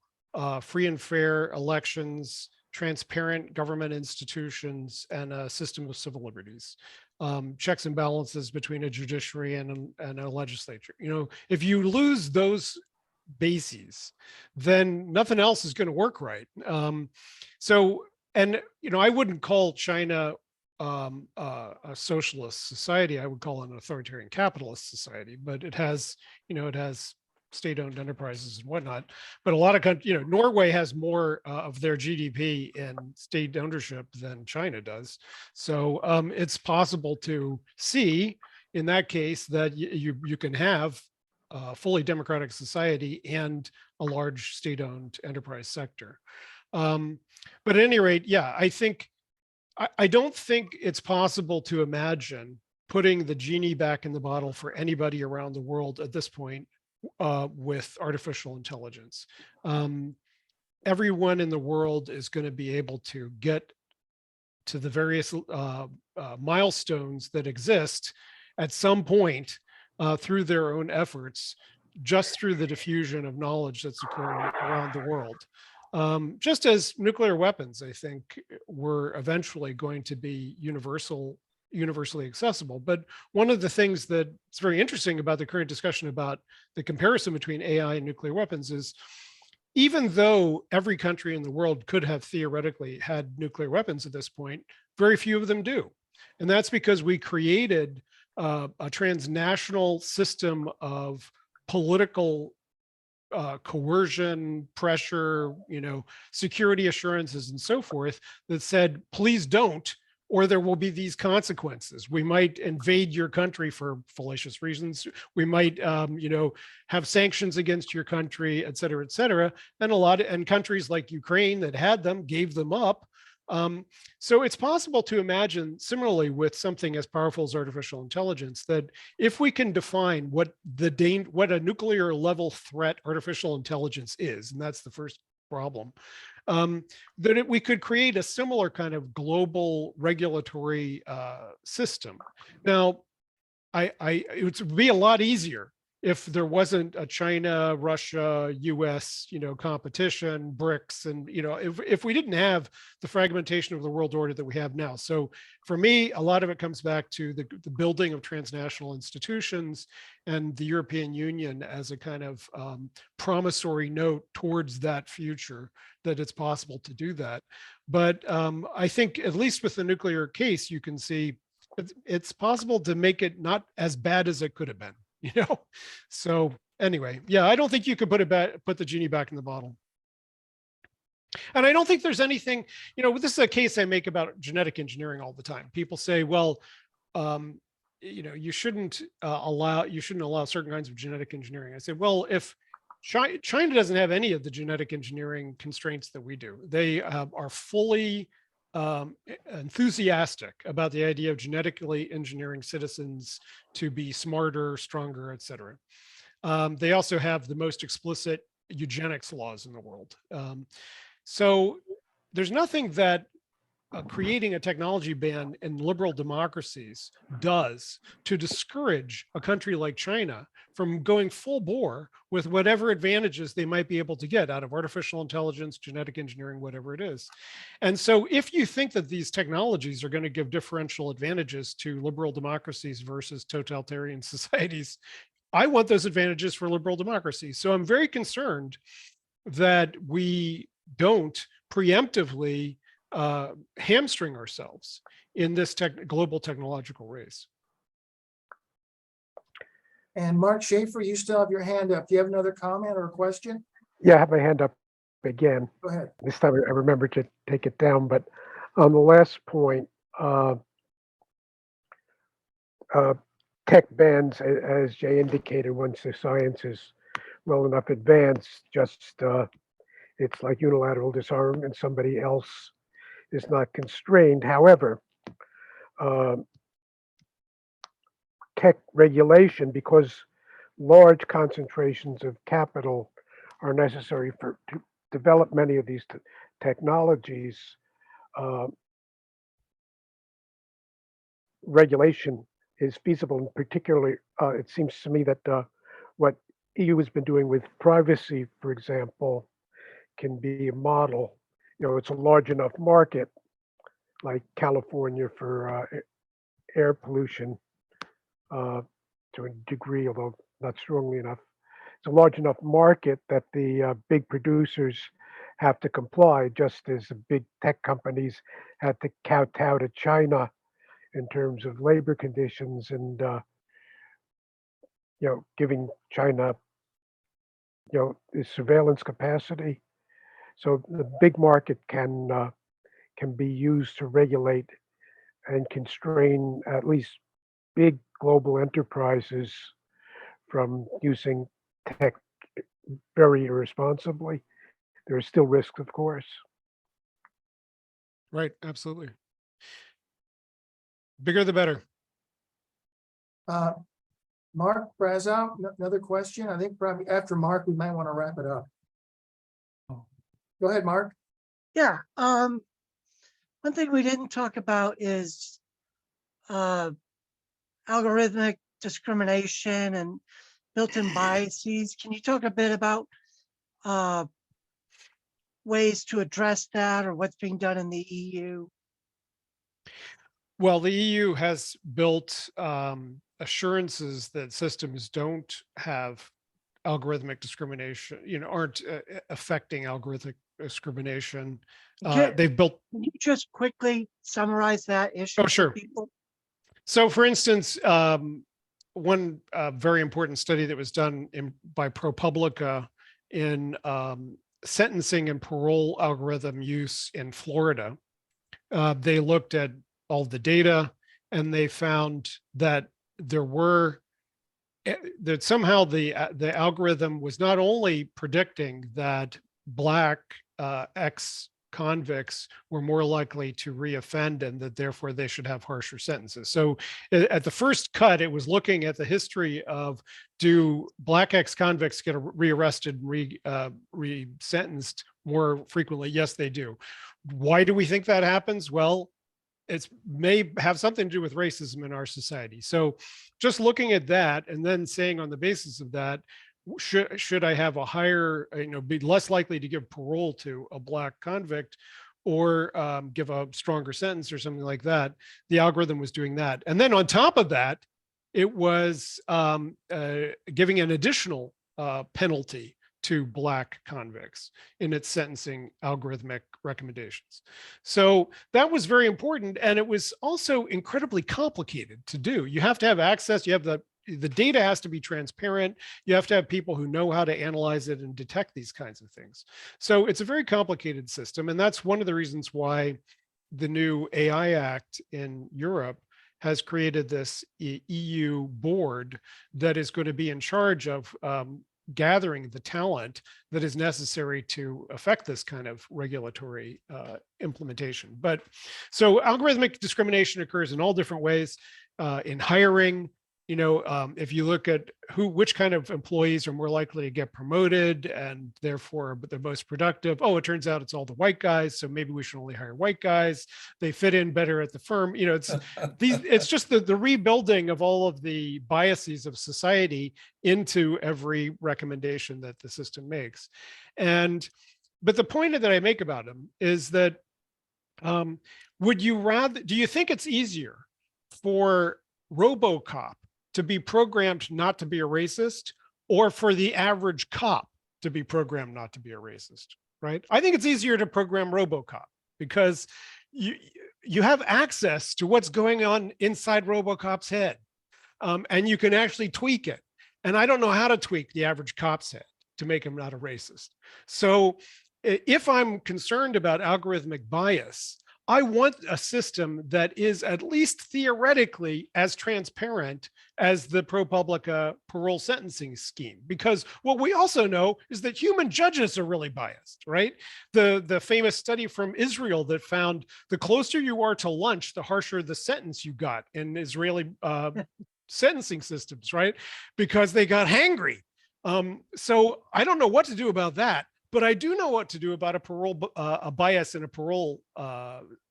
free and fair elections, transparent government institutions, and a system of civil liberties, checks and balances between a judiciary and a legislature. If you lose those bases, then nothing else is going to work right. I wouldn't call China a socialist society. I would call it an authoritarian capitalist society, but it has state-owned enterprises and whatnot. But a lot of countries, Norway has more of their GDP in state ownership than China does. So it's possible to see in that case that you can have a fully democratic society and a large state-owned enterprise sector. But at any rate, yeah, I don't think it's possible to imagine putting the genie back in the bottle for anybody around the world at this point with artificial intelligence. Everyone in the world is going to be able to get to the various milestones that exist at some point through their own efforts, just through the diffusion of knowledge that's occurring around the world. Just as nuclear weapons, I think, were eventually going to be universally accessible. But one of the things that's very interesting about the current discussion about the comparison between AI and nuclear weapons is, even though every country in the world could have theoretically had nuclear weapons at this point, very few of them do. And that's because we created a transnational system of political coercion, pressure, security assurances and so forth that said, please don't, or there will be these consequences. We might invade your country for fallacious reasons. We might, have sanctions against your country, et cetera, et cetera. And countries like Ukraine that had them gave them up. So it's possible to imagine, similarly with something as powerful as artificial intelligence, that if we can define what a nuclear level threat artificial intelligence is, and that's the first problem, that we could create a similar kind of global regulatory system. Now, it would be a lot easier if there wasn't a China, Russia, US, competition, BRICS, and if we didn't have the fragmentation of the world order that we have now. So for me, a lot of it comes back to the building of transnational institutions and the European Union as a kind of promissory note towards that future, that it's possible to do that. But I think, at least with the nuclear case, you can see it's possible to make it not as bad as it could have been. So anyway, yeah, I don't think you could put the genie back in the bottle. And I don't think there's anything, this is a case I make about genetic engineering all the time. People say, well, you shouldn't allow certain kinds of genetic engineering. I say, well, if China doesn't have any of the genetic engineering constraints that we do, they are fully enthusiastic about the idea of genetically engineering citizens to be smarter, stronger, et cetera. They also have the most explicit eugenics laws in the world. So there's nothing that creating a technology ban in liberal democracies does to discourage a country like China from going full bore with whatever advantages they might be able to get out of artificial intelligence, genetic engineering, whatever it is. And so if you think that these technologies are going to give differential advantages to liberal democracies versus totalitarian societies, I want those advantages for liberal democracies. So I'm very concerned that we don't preemptively hamstring ourselves in this global technological race. And Mark Schaefer, you still have your hand up. Do you have another comment or a question? Yeah, I have my hand up again. Go ahead. This time I remember to take it down, but on the last point, tech bans, as Jay indicated, once the science is well enough advanced, it's like unilateral disarmament. Somebody else is not constrained. However, tech regulation, because large concentrations of capital are necessary to develop many of these technologies, regulation is feasible. And particularly, it seems to me that what EU has been doing with privacy, for example, can be a model. It's a large enough market, like California for air pollution, to a degree, although not strongly enough. It's a large enough market that the big producers have to comply, just as the big tech companies had to kowtow to China in terms of labor conditions and giving China the surveillance capacity. So the big market can be used to regulate and constrain at least big global enterprises from using tech very irresponsibly. There are still risks, of course. Right, absolutely. Bigger the better. Mark Brazow, another question. I think probably after Mark, we might want to wrap it up. Go ahead, Mark. Yeah. One thing we didn't talk about is algorithmic discrimination and built-in biases. Can you talk a bit about ways to address that, or what's being done in the EU? Well, the EU has built assurances that systems don't have algorithmic discrimination, aren't affecting algorithmic discrimination. They've built. Can you just quickly summarize that issue? Oh, sure. For people? So, for instance, one very important study that was done by ProPublica in sentencing and parole algorithm use in Florida, they looked at all the data and they found that that somehow the algorithm was not only predicting that Black ex-convicts were more likely to reoffend and that therefore they should have harsher sentences. So at the first cut, it was looking at the history of, do Black ex-convicts get rearrested and re-sentenced more frequently? Yes, they do. Why do we think that happens? Well, it may have something to do with racism in our society. So just looking at that and then saying on the basis of that, should I have a higher, be less likely to give parole to a Black convict or give a stronger sentence or something like that? The algorithm was doing that. And then on top of that, it was giving an additional penalty to Black convicts in its sentencing algorithmic recommendations. So that was very important. And it was also incredibly complicated to do. You have to have access, you have the data has to be transparent. You have to have people who know how to analyze it and detect these kinds of things. So it's a very complicated system. And that's one of the reasons why the new AI Act in Europe has created this EU board that is going to be in charge of gathering the talent that is necessary to affect this kind of regulatory implementation. But so algorithmic discrimination occurs in all different ways, in hiring. If you look at which kind of employees are more likely to get promoted and therefore they're most productive. Oh, it turns out it's all the white guys, so maybe we should only hire white guys. They fit in better at the firm. It's just the rebuilding of all of the biases of society into every recommendation that the system makes. But the point that I make about them is that do you think it's easier for RoboCop to be programmed not to be a racist, or for the average cop to be programmed not to be a racist, right? I think it's easier to program RoboCop because you have access to what's going on inside RoboCop's head, and you can actually tweak it. And I don't know how to tweak the average cop's head to make him not a racist. So if I'm concerned about algorithmic bias, I want a system that is at least theoretically as transparent as the ProPublica parole sentencing scheme. Because what we also know is that human judges are really biased, right? The famous study from Israel that found the closer you are to lunch, the harsher the sentence you got in Israeli sentencing systems, right? Because they got hangry. So I don't know what to do about that. But I do know what to do about a bias in a parole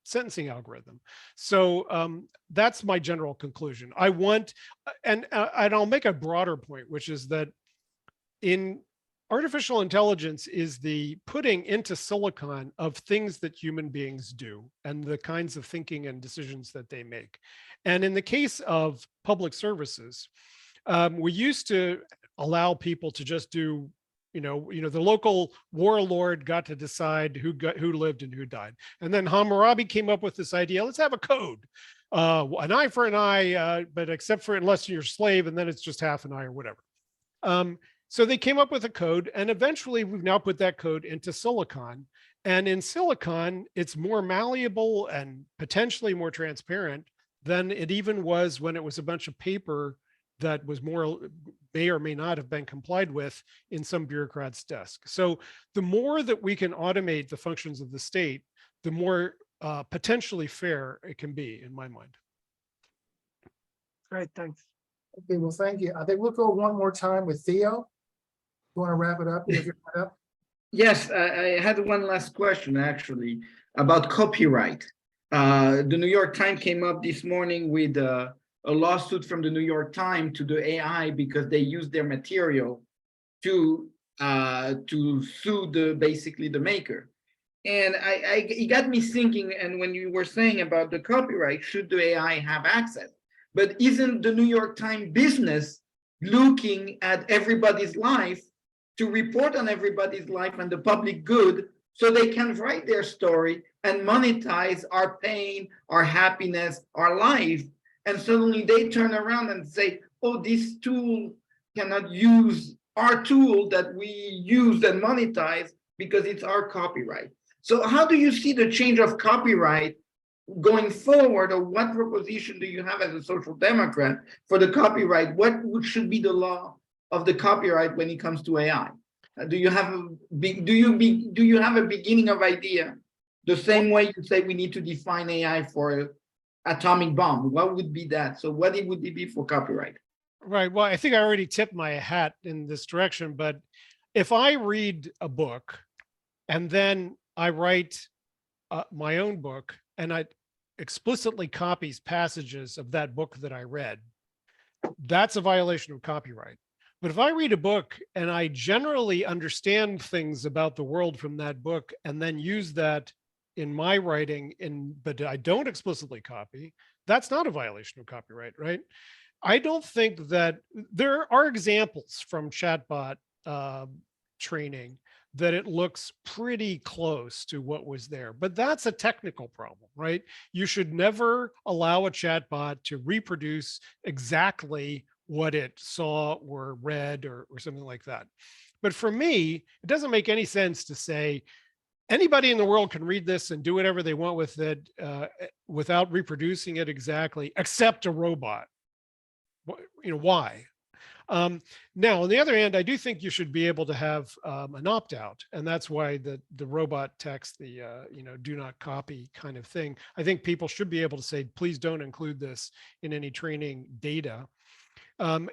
sentencing algorithm. So that's my general conclusion. I want, and I'll make a broader point, which is that in artificial intelligence is the putting into silicon of things that human beings do and the kinds of thinking and decisions that they make. And in the case of public services, we used to allow people to just do the local warlord got to decide who lived and who died. And then Hammurabi came up with this idea, let's have a code, an eye for an eye, but except for unless you're a slave, and then it's just half an eye or whatever. So they came up with a code, and eventually we've now put that code into silicon. And in silicon, it's more malleable and potentially more transparent than it even was when it was a bunch of paper that was may or may not have been complied with in some bureaucrat's desk. So the more that we can automate the functions of the state, the more potentially fair it can be, in my mind. Great, thanks. Okay, well, thank you. I think we'll go one more time with Theo. You want to wrap it up? You have your hand up? Yes, I had one last question actually about copyright. The New York Times came up this morning with a lawsuit from the New York Times to the AI because they used their material to sue basically the maker. And it got me thinking, and when you were saying about the copyright, should the AI have access? But isn't the New York Times business looking at everybody's life to report on everybody's life and the public good so they can write their story and monetize our pain, our happiness, our life? And suddenly they turn around and say, oh, this tool cannot use our tool that we use and monetize because it's our copyright. So how do you see the change of copyright going forward, or what proposition do you have as a social democrat for the copyright? What should be the law of the copyright when it comes to AI? Do you have a beginning of idea? The same way you say we need to define AI for atomic bomb, what would be that? So what would it be for copyright? Right. Well, I think I already tipped my hat in this direction, but if I read a book and then I write my own book and I explicitly copies passages of that book that I read, that's a violation of copyright. But if I read a book and I generally understand things about the world from that book and then use that in my writing, but I don't explicitly copy, that's not a violation of copyright, right? I don't think that there are examples from chatbot training that it looks pretty close to what was there, but that's a technical problem, right? You should never allow a chatbot to reproduce exactly what it saw or read or something like that. But for me, it doesn't make any sense to say anybody in the world can read this and do whatever they want with it without reproducing it exactly, except a robot. You know, why? Now, on the other hand, I do think you should be able to have an opt-out, and that's why the robot text, the do not copy kind of thing. I think people should be able to say, please don't include this in any training data. As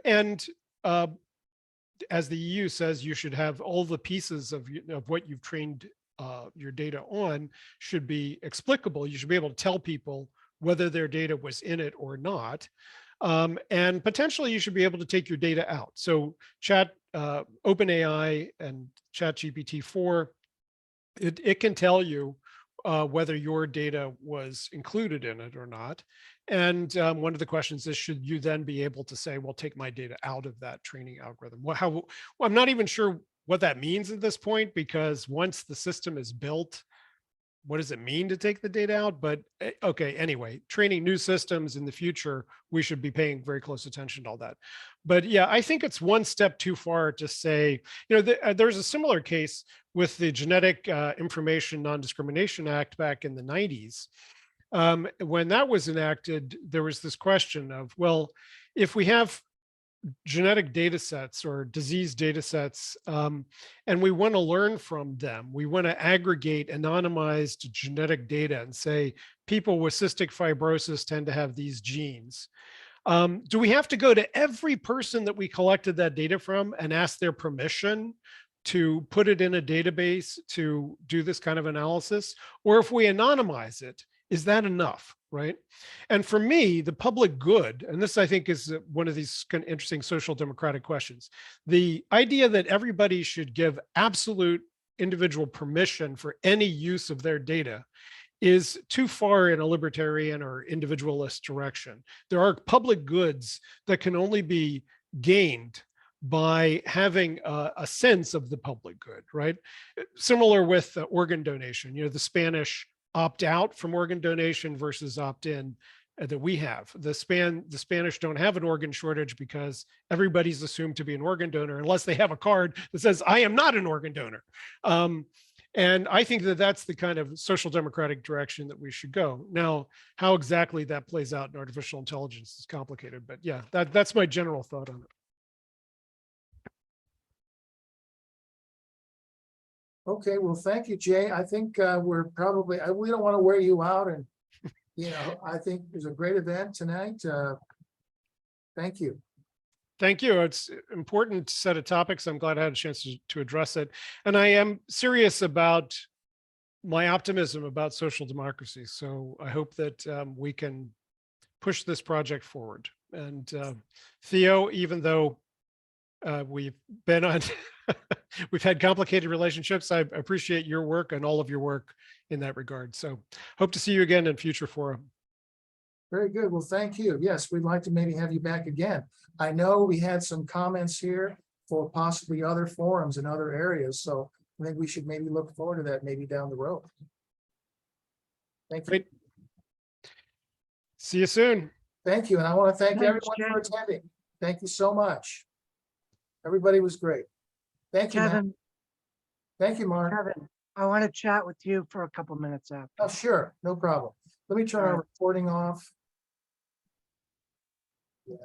the EU says, you should have all the pieces of what you've trained your data on should be explicable. You should be able to tell people whether their data was in it or not. And potentially you should be able to take your data out. So OpenAI and ChatGPT-4, it can tell you whether your data was included in it or not. And one of the questions is, should you then be able to say, well, take my data out of that training algorithm? Well, I'm not even sure what that means at this point, because once the system is built, what does it mean to take the data out? But okay, anyway, training new systems in the future, we should be paying very close attention to all that. But yeah, I think it's one step too far to say, there's a similar case with the Genetic Information Non-Discrimination Act back in the 90s. When that was enacted, there was this question of, well, if we have genetic data sets or disease data sets, and we want to learn from them, we want to aggregate anonymized genetic data and say people with cystic fibrosis tend to have these genes. Do we have to go to every person that we collected that data from and ask their permission to put it in a database to do this kind of analysis? Or if we anonymize it, is that enough, right? And for me, the public good, and this I think is one of these kind of interesting social democratic questions, the idea that everybody should give absolute individual permission for any use of their data is too far in a libertarian or individualist direction. There are public goods that can only be gained by having a sense of the public good, right? Similar with organ donation, the Spanish opt out from organ donation versus opt in that we have. The Spanish don't have an organ shortage because everybody's assumed to be an organ donor unless they have a card that says, I am not an organ donor. And I think that that's the kind of social democratic direction that we should go. Now, how exactly that plays out in artificial intelligence is complicated, but yeah, that's my general thought on it. Okay, well, thank you, Jay. I think we're probably, we don't want to wear you out, and, you know, I think it was a great event tonight. Thank you. Thank you. It's an important set of topics. I'm glad I had a chance to address it. And I am serious about my optimism about social democracy. So I hope that we can push this project forward. And Theo, even though we've been on, we've had complicated relationships, I appreciate your work and all of your work in that regard. So hope to see you again in future forum. Very good. Well, thank you. Yes, we'd like to maybe have you back again. I know we had some comments here for possibly other forums in other areas, so I think we should maybe look forward to that maybe down the road. Thank you. Great. See you soon. Thank you. And I want to thank Thanks, everyone for Jay. attending. Thank you so much. Everybody was great. Thank you, man. Kevin, Thank you, Mark. Kevin, I want to chat with you for a couple minutes after. Oh, sure. No problem. Let me turn All our right. recording off. Yeah.